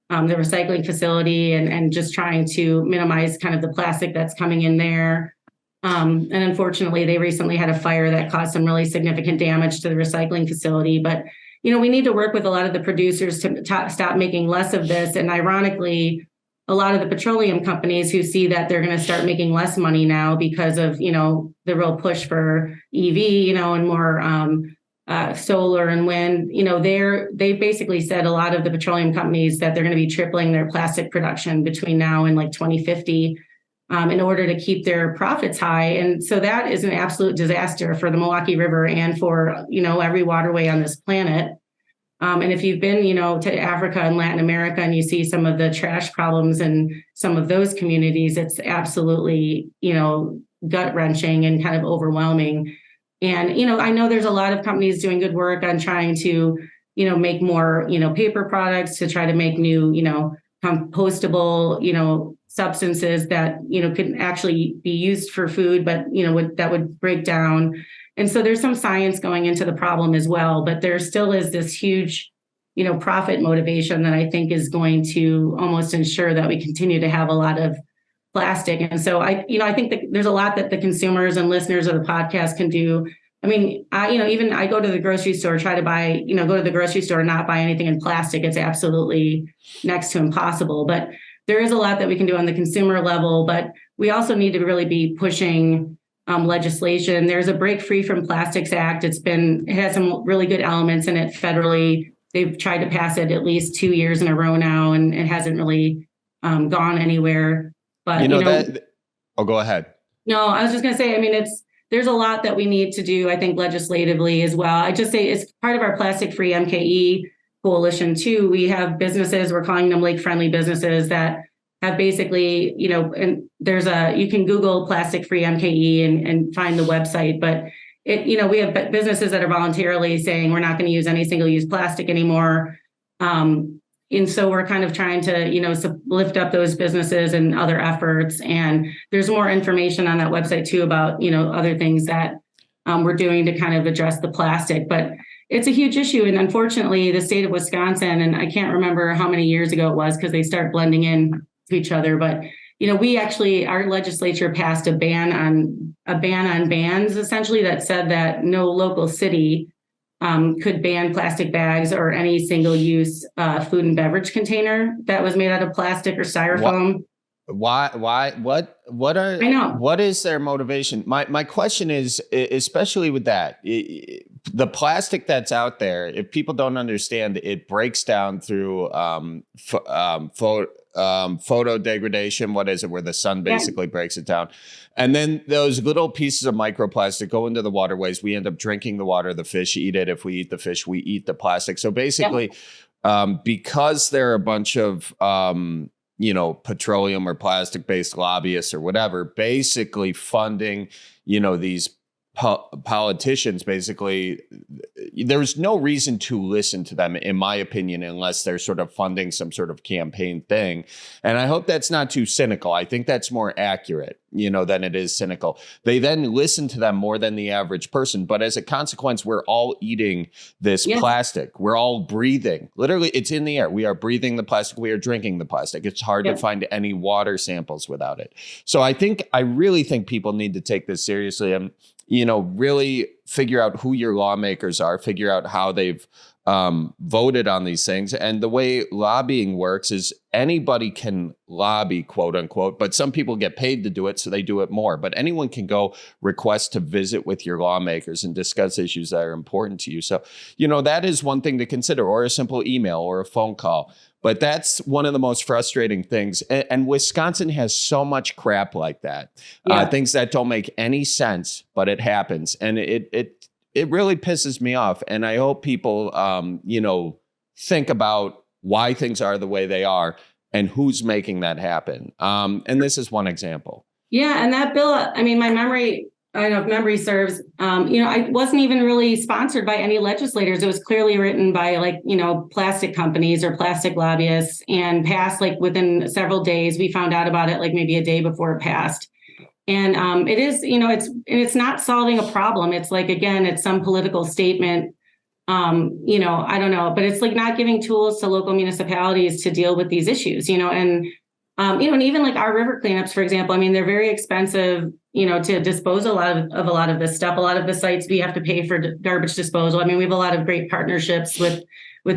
the recycling facility and just trying to minimize kind of the plastic that's coming in there. And unfortunately, they recently had a fire that caused some really significant damage to the recycling facility. But, we need to work with a lot of the producers to stop making less of this. And ironically, a lot of the petroleum companies who see that they're going to start making less money now because of, the real push for EV, and more solar and wind, they basically said, a lot of the petroleum companies, that they're going to be tripling their plastic production between now and like 2050 in order to keep their profits high. And so that is an absolute disaster for the Milwaukee River and for, every waterway on this planet. And if you've been, to Africa and Latin America and you see some of the trash problems in some of those communities, it's absolutely, gut wrenching and kind of overwhelming. And, I know there's a lot of companies doing good work on trying to, make more, paper products to try to make new, compostable, substances that, could actually be used for food, but, that would break down. And so there's some science going into the problem as well, but there still is this huge, profit motivation that I think is going to almost ensure that we continue to have a lot of plastic. And so I think that there's a lot that the consumers and listeners of the podcast can do. I mean, I go to the grocery store, try to buy, go to the grocery store and not buy anything in plastic. It's absolutely next to impossible. But there is a lot that we can do on the consumer level. But we also need to really be pushing legislation. There's a Break Free from Plastics Act. It has some really good elements in it federally. They've tried to pass it at least 2 years in a row now, and it hasn't really gone anywhere. But go ahead. No, I was just going to say, I mean, there's a lot that we need to do, I think, legislatively as well. I just say it's part of our Plastic Free MKE coalition too. We have businesses, we're calling them lake-friendly businesses, that have basically, and you can Google Plastic Free MKE and find the website, but we have businesses that are voluntarily saying we're not going to use any single-use plastic anymore. And so we're kind of trying to, lift up those businesses and other efforts. And there's more information on that website too about, other things that we're doing to kind of address the plastic. But it's a huge issue. And unfortunately, the state of Wisconsin, and I can't remember how many years ago it was because they start blending in to each other. But, our legislature passed a ban on bans, essentially, that said that no local city could ban plastic bags or any single-use food and beverage container that was made out of plastic or styrofoam. Why? What is their motivation? My question is, especially with that, the plastic that's out there, if people don't understand, it breaks down through photo degradation. What is it? Where the sun basically breaks it down. And then those little pieces of microplastic go into the waterways. We end up drinking the water. The fish eat it. If we eat the fish, we eat the plastic. So basically, because there are a bunch of, petroleum or plastic-based lobbyists or whatever, basically funding, these politicians, basically, there's no reason to listen to them, in my opinion, unless they're sort of funding some sort of campaign thing. And I hope that's not too cynical. I think that's more accurate, than it is cynical. They then listen to them more than the average person. But as a consequence, we're all eating this plastic. We're all breathing. Literally, it's in the air. We are breathing the plastic. We are drinking the plastic. It's hard to find any water samples without it. So I really think people need to take this seriously and, really figure out who your lawmakers are, figure out how they've voted on these things. And the way lobbying works is anybody can lobby, quote unquote, but some people get paid to do it, so they do it more. But anyone can go request to visit with your lawmakers and discuss issues that are important to you. So, that is one thing to consider, or a simple email or a phone call. But that's one of the most frustrating things. And Wisconsin has so much crap like that, things that don't make any sense, but it happens. And it really pisses me off. And I hope people, think about why things are the way they are and who's making that happen. And this is one example. Yeah. And that bill, I mean, I don't know if memory serves, I wasn't even really sponsored by any legislators. It was clearly written by plastic companies or plastic lobbyists, and passed within several days. We found out about it maybe a day before it passed. And it is, it's not solving a problem. It's again, it's some political statement. I don't know, but it's not giving tools to local municipalities to deal with these issues, and even our river cleanups, for example, I mean, they're very expensive, to dispose a lot of this stuff. A lot of the sites we have to pay for garbage disposal. I mean, we have a lot of great partnerships with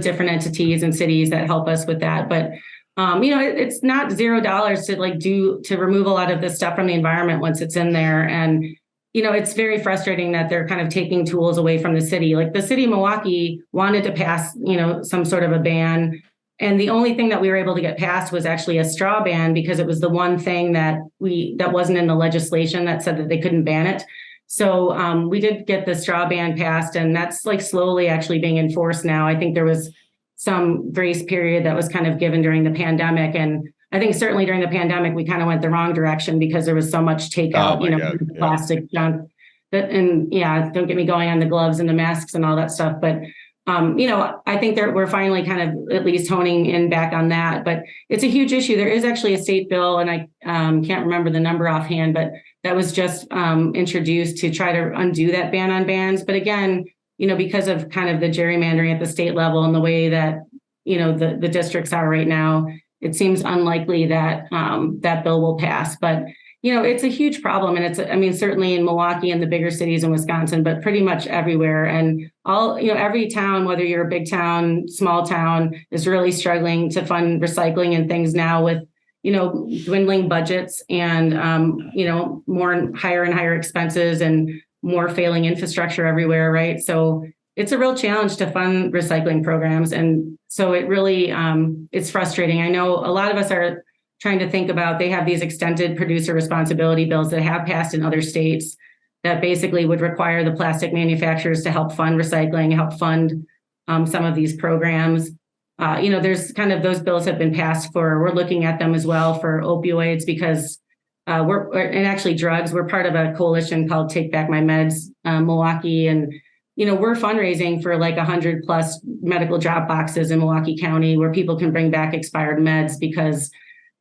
different entities and cities that help us with that. But, it's not $0 to remove a lot of this stuff from the environment once it's in there. And, it's very frustrating that they're kind of taking tools away from the city. The city of Milwaukee wanted to pass, some sort of a ban. And the only thing that we were able to get passed was actually a straw ban, because it was the one thing that wasn't in the legislation that said that they couldn't ban it. So we did get the straw ban passed, and that's slowly actually being enforced now. I think there was some grace period that was kind of given during the pandemic. And I think certainly during the pandemic, we kind of went the wrong direction because there was so much takeout, plastic junk. Don't get me going on the gloves and the masks and all that stuff. But I think we're finally kind of at least honing in back on that, but it's a huge issue. There is actually a state bill, and I can't remember the number offhand, but that was just introduced to try to undo that ban on bans. But again, because of kind of the gerrymandering at the state level and the way that, the districts are right now, it seems unlikely that that bill will pass. But it's a huge problem, and certainly in Milwaukee and the bigger cities in Wisconsin, but pretty much everywhere. And every town, whether you're a big town, small town, is really struggling to fund recycling and things now with dwindling budgets and more higher and higher expenses and more failing infrastructure everywhere, right? So it's a real challenge to fund recycling programs. And so it really, it's frustrating. I know a lot of us are trying to think about, they have these extended producer responsibility bills that have passed in other states that basically would require the plastic manufacturers to help fund recycling, help fund some of these programs. There's kind of, those bills have been passed we're looking at them as well for opioids because and actually drugs. We're part of a coalition called Take Back My Meds, Milwaukee. And, we're fundraising for like 100 plus medical drop boxes in Milwaukee County where people can bring back expired meds because,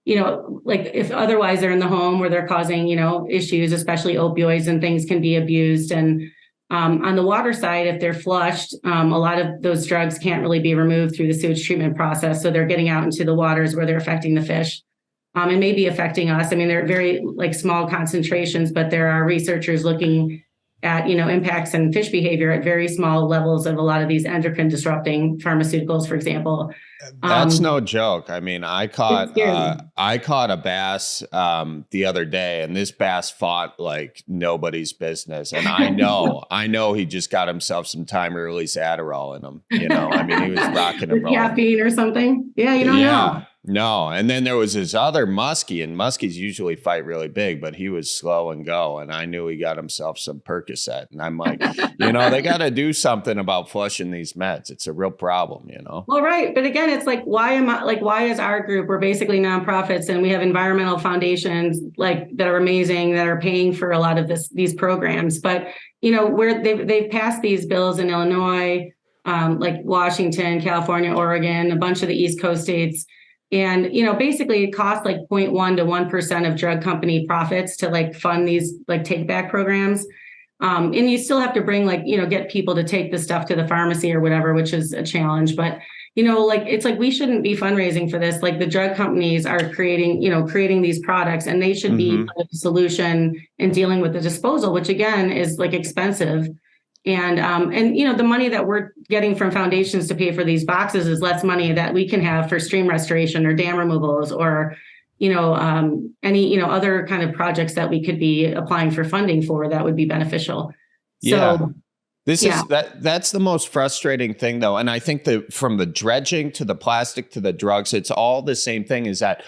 like if otherwise they're in the home where they're causing, issues, especially opioids and things can be abused. And on the water side, if they're flushed, a lot of those drugs can't really be removed through the sewage treatment process. So they're getting out into the waters where they're affecting the fish and maybe affecting us. I mean, they're very like small concentrations, but there are researchers looking at, impacts and fish behavior at very small levels of a lot of these endocrine disrupting pharmaceuticals, for example. That's no joke. I mean, I caught a bass the other day, and this bass fought like nobody's business. And I know he just got himself some time release Adderall in him. I mean, he was rocking and rolling. Caffeine or something. Yeah, you don't know. No. And then there was this other muskie, and muskies usually fight really big, but he was slow and go. And I knew he got himself some Percocet. And I'm like, they got to do something about flushing these meds. It's a real problem, Well, right. But again, it's like, why is our group, we're basically nonprofits and we have environmental foundations like that are amazing, that are paying for a lot of these programs. But, where they've passed these bills in Illinois, like Washington, California, Oregon, a bunch of the East Coast states. And, basically it costs like 0.1 to 1% of drug company profits to like fund these like take back programs. And you still have to bring get people to take the stuff to the pharmacy or whatever, which is a challenge. But, it's like we shouldn't be fundraising for this. Like the drug companies are creating these products and they should be the solution in dealing with the disposal, which again is like expensive. And the money that we're getting from foundations to pay for these boxes is less money that we can have for stream restoration or dam removals or, any, other kind of projects that we could be applying for funding for that would be beneficial. Yeah. That's the most frustrating thing, though. And I think that from the dredging to the plastic to the drugs, it's all the same thing is that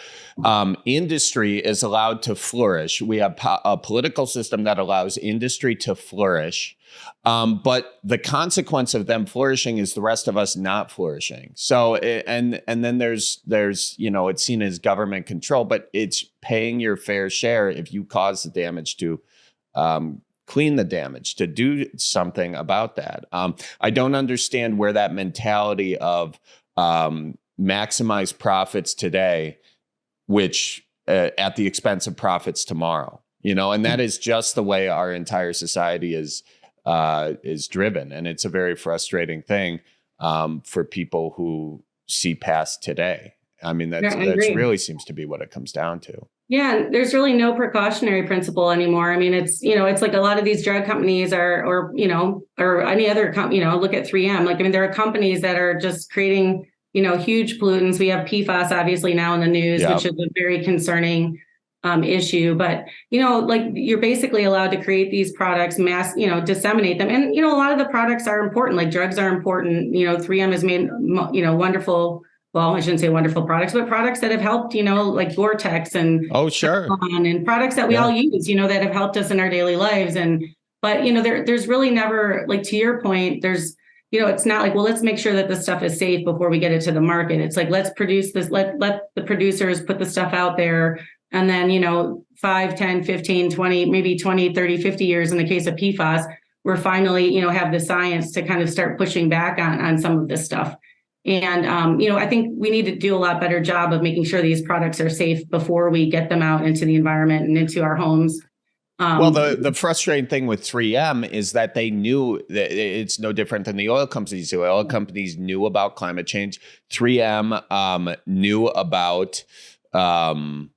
industry is allowed to flourish. We have a political system that allows industry to flourish. But the consequence of them flourishing is the rest of us not flourishing. So, and then there's, it's seen as government control, but it's paying your fair share if you cause the damage to, clean the damage, to do something about that. I don't understand where that mentality of maximize profits today, which at the expense of profits tomorrow, and that is just the way our entire society is driven. And it's a very frustrating thing for people who see past today. I mean, that's really seems to be what it comes down to. Yeah, there's really no precautionary principle anymore. I mean, it's like a lot of these drug companies or any other company, look at 3M. Like, I mean, there are companies that are just creating, huge pollutants. We have PFAS obviously now in the news, which is a very concerning issue. But, you're basically allowed to create these products, disseminate them. And, a lot of the products are important, like drugs are important. 3M has made, wonderful, well, I shouldn't say wonderful products, but products that have helped, like Gore-Tex and and products that we all use, that have helped us in our daily lives. But there's really never, like, to your point, there's, it's not like, well, let's make sure that this stuff is safe before we get it to the market. It's like, let's produce this, let the producers put the stuff out there. And then, 5, 10, 15, 20, maybe 20, 30, 50 years in the case of PFAS, we're finally, have the science to kind of start pushing back on some of this stuff. And, I think we need to do a lot better job of making sure these products are safe before we get them out into the environment and into our homes. Well, the frustrating thing with 3M is that they knew that it's no different than the oil companies. The oil companies knew about climate change. 3M knew about the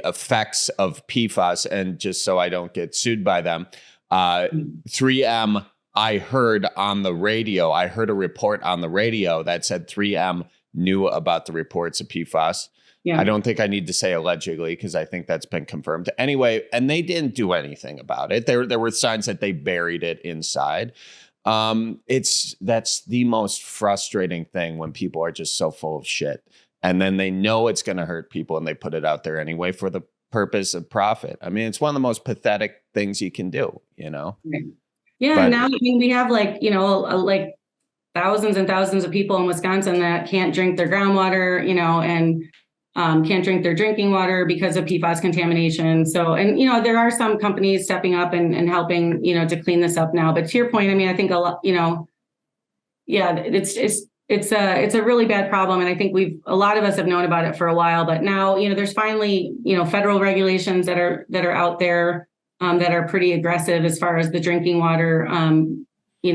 effects of PFAS. And just so I don't get sued by them, 3M, I heard on the radio, I heard a report on the radio that said 3M knew about the reports of PFAS. Yeah. I don't think I need to say allegedly because I think that's been confirmed. Anyway, and they didn't do anything about it. There were signs that they buried it inside. That's the most frustrating thing when people are just so full of shit. And then they know it's going to hurt people and they put it out there anyway for the purpose of profit. I mean, it's one of the most pathetic things you can do, you know? Yeah. But now, I mean, we have like thousands and thousands of people in Wisconsin that can't drink their groundwater, and can't drink their drinking water because of PFAS contamination. So, and, there are some companies stepping up and helping, to clean this up now. But to your point, I mean, I think a lot, it's a really bad problem. And I think a lot of us have known about it for a while, but now, there's finally, federal regulations that are out there that are pretty aggressive as far as the drinking water,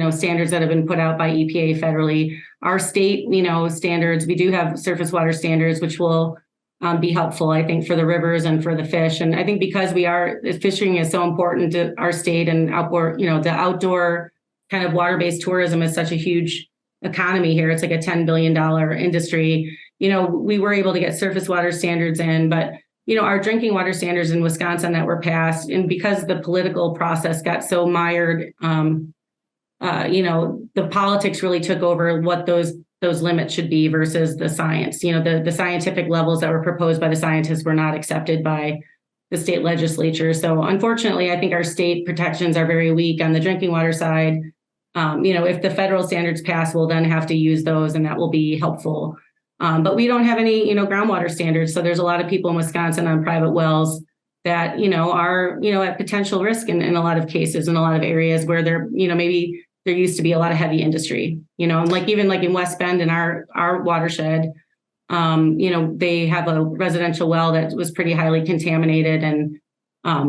standards that have been put out by EPA federally. Our state, standards, we do have surface water standards, which will be helpful, I think, for the rivers and for the fish. And I think because fishing is so important to our state and the outdoor kind of water-based tourism is such a huge economy here. It's like a $10 billion industry. We were able to get surface water standards in, but, our drinking water standards in Wisconsin that were passed, and because the political process got so mired, the politics really took over what those limits should be versus the science. The scientific levels that were proposed by the scientists were not accepted by the state legislature. So unfortunately, I think our state protections are very weak on the drinking water side. If the federal standards pass, we'll then have to use those, and that will be helpful. But we don't have any, groundwater standards. So there's a lot of people in Wisconsin on private wells that, are, at potential risk in a lot of cases, in a lot of areas where maybe there used to be a lot of heavy industry, and even in West Bend in our watershed, they have a residential well that was pretty highly contaminated, and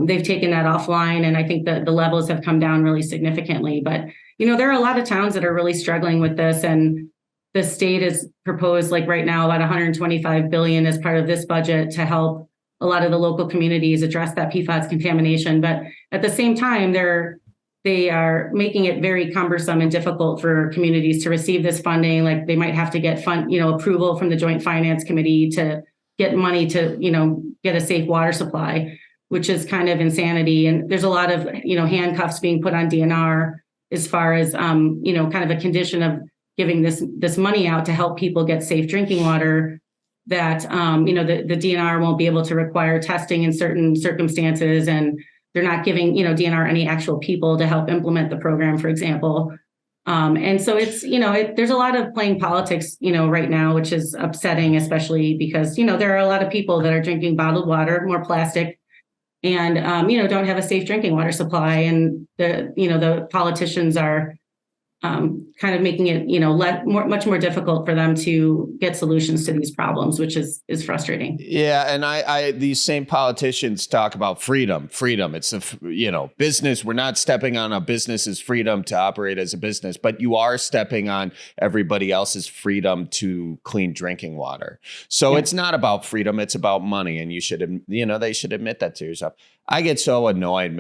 they've taken that offline. And I think that the levels have come down really significantly. But, there are a lot of towns that are really struggling with this. And the state has proposed, right now, about $125 billion as part of this budget to help a lot of the local communities address that PFAS contamination. But at the same time, they are making it very cumbersome and difficult for communities to receive this funding. Like they might have to get approval from the Joint Finance Committee to get money to, get a safe water supply, which is kind of insanity. And there's a lot of, handcuffs being put on DNR as far as, kind of a condition of giving this money out to help people get safe drinking water, that, the DNR won't be able to require testing in certain circumstances, and they're not giving, DNR any actual people to help implement the program, for example. And so it's, there's a lot of playing politics, right now, which is upsetting, especially because, there are a lot of people that are drinking bottled water, more plastic, and, don't have a safe drinking water supply. And the politicians are kind of making it, much more difficult for them to get solutions to these problems, which is frustrating. Yeah. And these same politicians talk about freedom. It's business. We're not stepping on a business's freedom to operate as a business, but you are stepping on everybody else's freedom to clean drinking water. So It's not about freedom. It's about money. And you should, they should admit that to yourself. I get so annoyed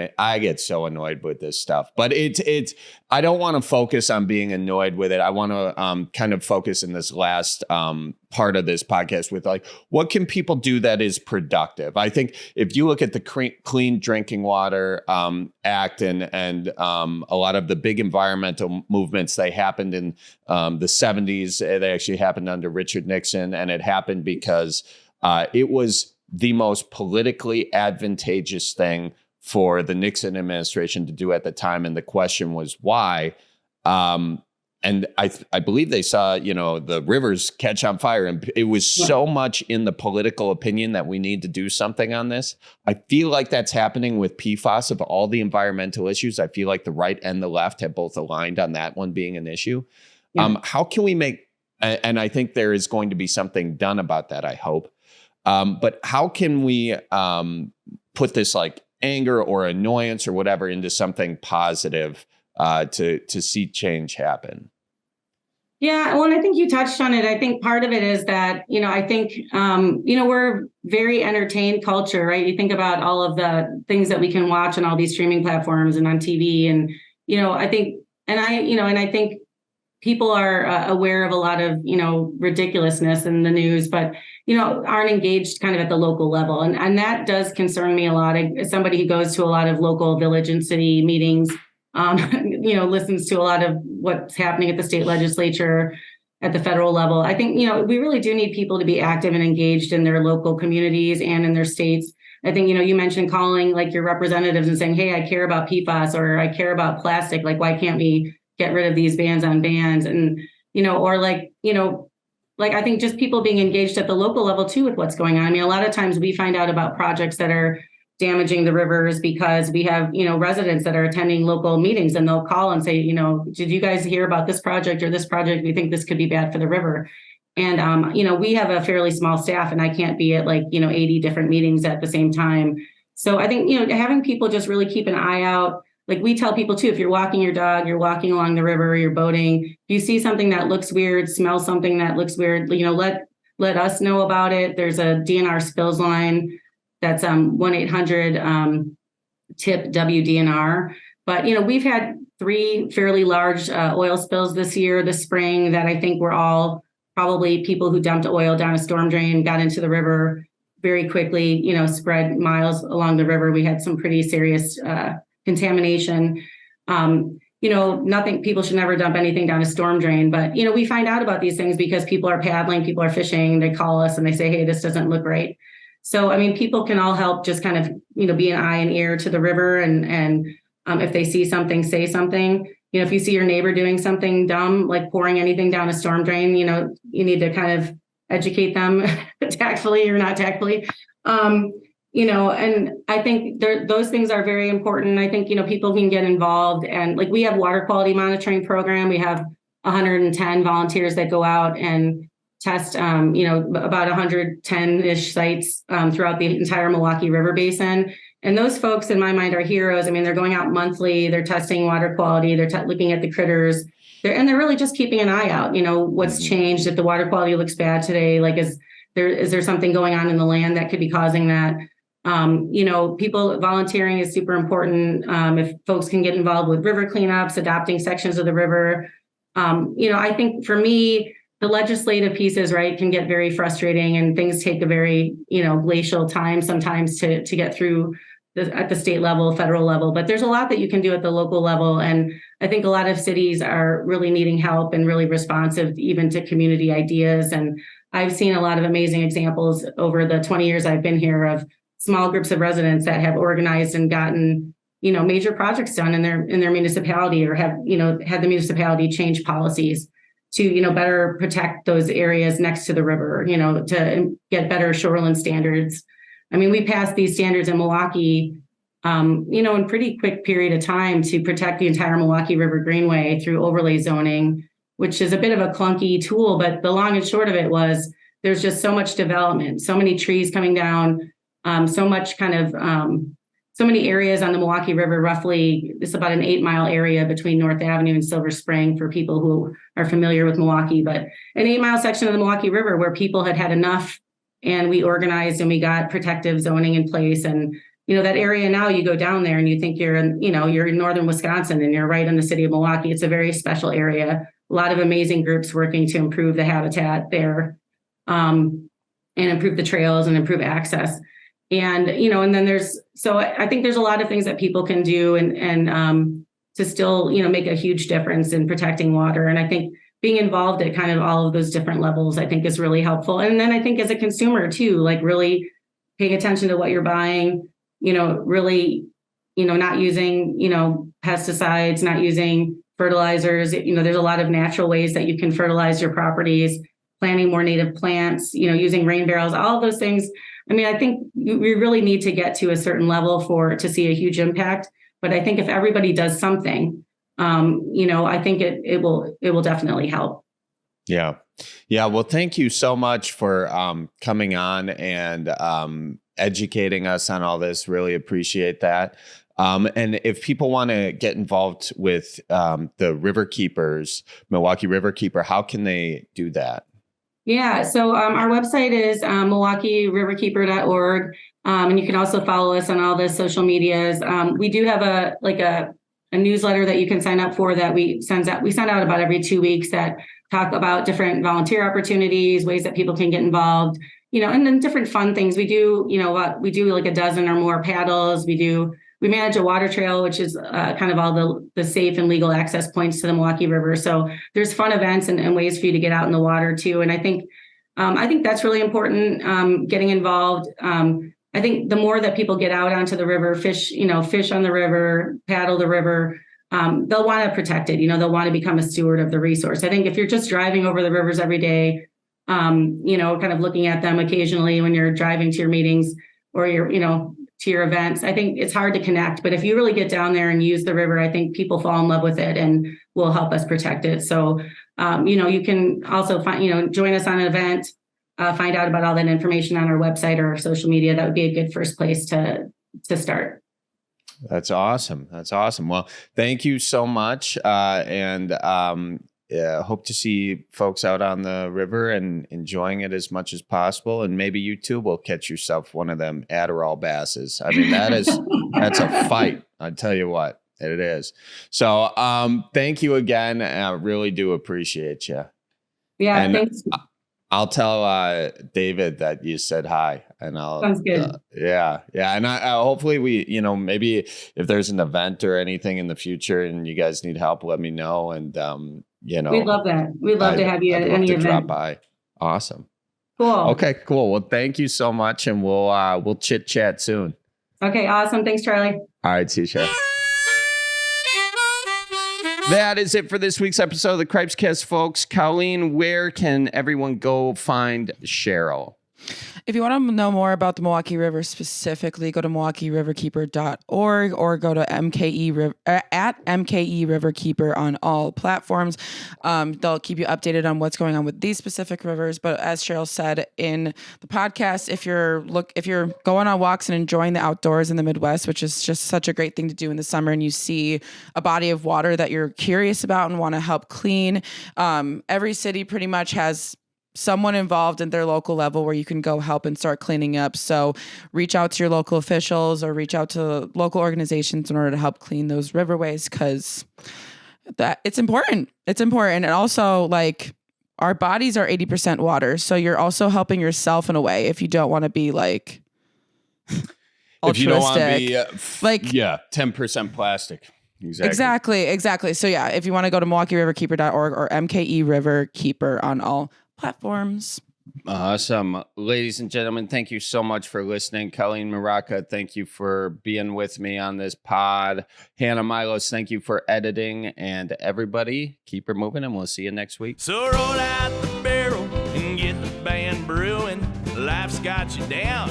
with this stuff, but I don't want to focus on being annoyed with it. I want to kind of focus in this last part of this podcast with what can people do that is productive? I think if you look at the Clean Drinking Water Act and a lot of the big environmental movements, they happened in the 70s. They actually happened under Richard Nixon, and it happened because it was the most politically advantageous thing for the Nixon administration to do at the time. And the question was why? And I believe they saw, the rivers catch on fire, and it was so much in the political opinion that we need to do something on this. I feel like that's happening with PFAS. Of all the environmental issues, I feel like the right and the left have both aligned on that one being an issue. Yeah. How can we and I think there is going to be something done about that, I hope. But how can we put this anger or annoyance or whatever into something positive to see change happen? Yeah, well, and I think you touched on it. I think part of it is that, I think, we're very entertained culture, right? You think about all of the things that we can watch on all these streaming platforms and on TV. And, I think, and I think people are aware of a lot of, ridiculousness in the news, but, aren't engaged kind of at the local level. And that does concern me a lot. As somebody who goes to a lot of local village and city meetings, listens to a lot of what's happening at the state legislature, at the federal level. I think, we really do need people to be active and engaged in their local communities and in their states. I think, you mentioned calling like your representatives and saying, hey, I care about PFAS or I care about plastic. Like, why can't we get rid of these bans on bans? And, I think just people being engaged at the local level too with what's going on. I mean, a lot of times we find out about projects that are damaging the rivers because we have, residents that are attending local meetings, and they'll call and say, did you guys hear about this project or this project? We think this could be bad for the river. And, we have a fairly small staff, and I can't be at 80 different meetings at the same time. So I think, having people just really keep an eye out. Like we tell people too, if you're walking your dog, you're walking along the river, you're boating, if you see something that looks weird, smell something that looks weird, let us know about it. There's a DNR spills line. That's 1-800-TIP-WDNR. But, we've had 3 fairly large oil spills this spring, that I think were all probably people who dumped oil down a storm drain, got into the river very quickly, spread miles along the river. We had some pretty serious contamination. People should never dump anything down a storm drain. But, we find out about these things because people are paddling, people are fishing, they call us and they say, hey, this doesn't look right. So, I mean, people can all help just kind of, be an eye and ear to the river. And if they see something, say something. If you see your neighbor doing something dumb, like pouring anything down a storm drain, you need to kind of educate them tactfully or not tactfully. And I think those things are very important. I think, people can get involved. And we have water quality monitoring program. We have 110 volunteers that go out and test, about 110-ish sites throughout the entire Milwaukee River Basin. And those folks, in my mind, are heroes. I mean, they're going out monthly, they're testing water quality, they're looking at the critters, they're really just keeping an eye out, what's changed. If the water quality looks bad today, is there something going on in the land that could be causing that? People volunteering is super important. If folks can get involved with river cleanups, adopting sections of the river. I think for me, the legislative pieces, right, can get very frustrating, and things take a very, glacial time sometimes to get through at the state level, federal level. But there's a lot that you can do at the local level. And I think a lot of cities are really needing help and really responsive even to community ideas. And I've seen a lot of amazing examples over the 20 years I've been here of small groups of residents that have organized and gotten, major projects done in their municipality, or have, had the municipality change policies to, better protect those areas next to the river, to get better shoreline standards. I mean, we passed these standards in Milwaukee, in pretty quick period of time to protect the entire Milwaukee River Greenway through overlay zoning, which is a bit of a clunky tool, but the long and short of it was there's just so much development, so many trees coming down, so much kind of, so many areas on the Milwaukee River. Roughly, it's about an 8-mile area between North Avenue and Silver Spring for people who are familiar with Milwaukee, but an 8-mile section of the Milwaukee River where people had enough, and we organized and we got protective zoning in place. And, that area now, you go down there and you think you're in, you're in northern Wisconsin and you're right in the city of Milwaukee. It's a very special area. A lot of amazing groups working to improve the habitat there, and improve the trails and improve access. And, and then so I think there's a lot of things that people can do and to still, make a huge difference in protecting water. And I think being involved at kind of all of those different levels, I think is really helpful. And then I think as a consumer too, really paying attention to what you're buying, really, not using, pesticides, not using fertilizers. There's a lot of natural ways that you can fertilize your properties, planting more native plants, using rain barrels, all of those things. I mean, I think we really need to get to a certain level to see a huge impact. But I think if everybody does something, I think it will definitely help. Yeah. Yeah. Well, thank you so much for coming on and educating us on all this. Really appreciate that. And if people want to get involved with the Riverkeepers, Milwaukee Riverkeeper, how can they do that? Yeah, so our website is MilwaukeeRiverkeeper.org, and you can also follow us on all the social medias. We do have a newsletter that you can sign up for that we send out about every 2 weeks that talk about different volunteer opportunities, ways that people can get involved, and then different fun things. We do, we do like a dozen or more paddles. We manage a water trail, which is kind of all the safe and legal access points to the Milwaukee River. So there's fun events and ways for you to get out in the water too. And I think that's really important, getting involved. I think the more that people get out onto the river, fish on the river, paddle the river, they'll want to protect it. They'll want to become a steward of the resource. I think if you're just driving over the rivers every day, kind of looking at them occasionally when you're driving to your meetings or to your events, I think it's hard to connect. But if you really get down there and use the river, I think people fall in love with it and will help us protect it. So, you can also join us on an event, find out about all that information on our website or our social media. That would be a good first place to start. That's awesome. Well, thank you so much. Hope to see folks out on the river and enjoying it as much as possible. And maybe you too will catch yourself one of them Adderall basses. I mean, that's a fight. I tell you what, it is. So thank you again. I really do appreciate you. Yeah, and thanks. I'll tell David that you said hi, and Sounds good. Yeah. And I hopefully we, maybe if there's an event or anything in the future and you guys need help, let me know. And we'd love that. We'd love to have you at any event. Drop by. Awesome. Cool. Okay, cool. Well, thank you so much, and we'll chit chat soon. Okay, awesome. Thanks, Charlie. All right, see you, Cheryl. That is it for this week's episode of the Cripescast, folks. Colleen, where can everyone go find Cheryl? If you want to know more about the Milwaukee River specifically, go to MilwaukeeRiverkeeper.org or go to at MKE Riverkeeper on all platforms. They'll keep you updated on what's going on with these specific rivers. But as Cheryl said in the podcast, if you're going on walks and enjoying the outdoors in the Midwest, which is just such a great thing to do in the summer, and you see a body of water that you're curious about and want to help clean, every city pretty much has someone involved in their local level where you can go help and start cleaning up. So reach out to your local officials or reach out to local organizations in order to help clean those riverways, because it's important. It's important. And also, like, our bodies are 80% water. So you're also helping yourself in a way if you don't want to be like altruistic. If you don't want to be 10% plastic. Exactly. So yeah, if you want to go to MilwaukeeRiverkeeper.org or MKE Riverkeeper on all platforms. Awesome. Ladies and gentlemen, thank you so much for listening. Colleen Maraca, thank you for being with me on this pod. Hannah Milos, thank you for editing. And everybody, keep her moving, and we'll see you next week. So roll out the barrel and get the band brewing. Life's got you down,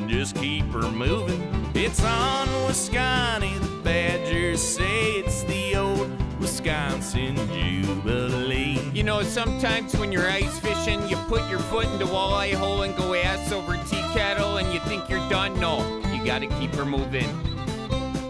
just keep her moving. It's on Wisconsin, the Badgers say it's the old Wisconsin Jubilee. Sometimes when you're ice fishing, you put your foot in the walleye hole and go ass over tea kettle and you think you're done. No, you gotta keep her moving.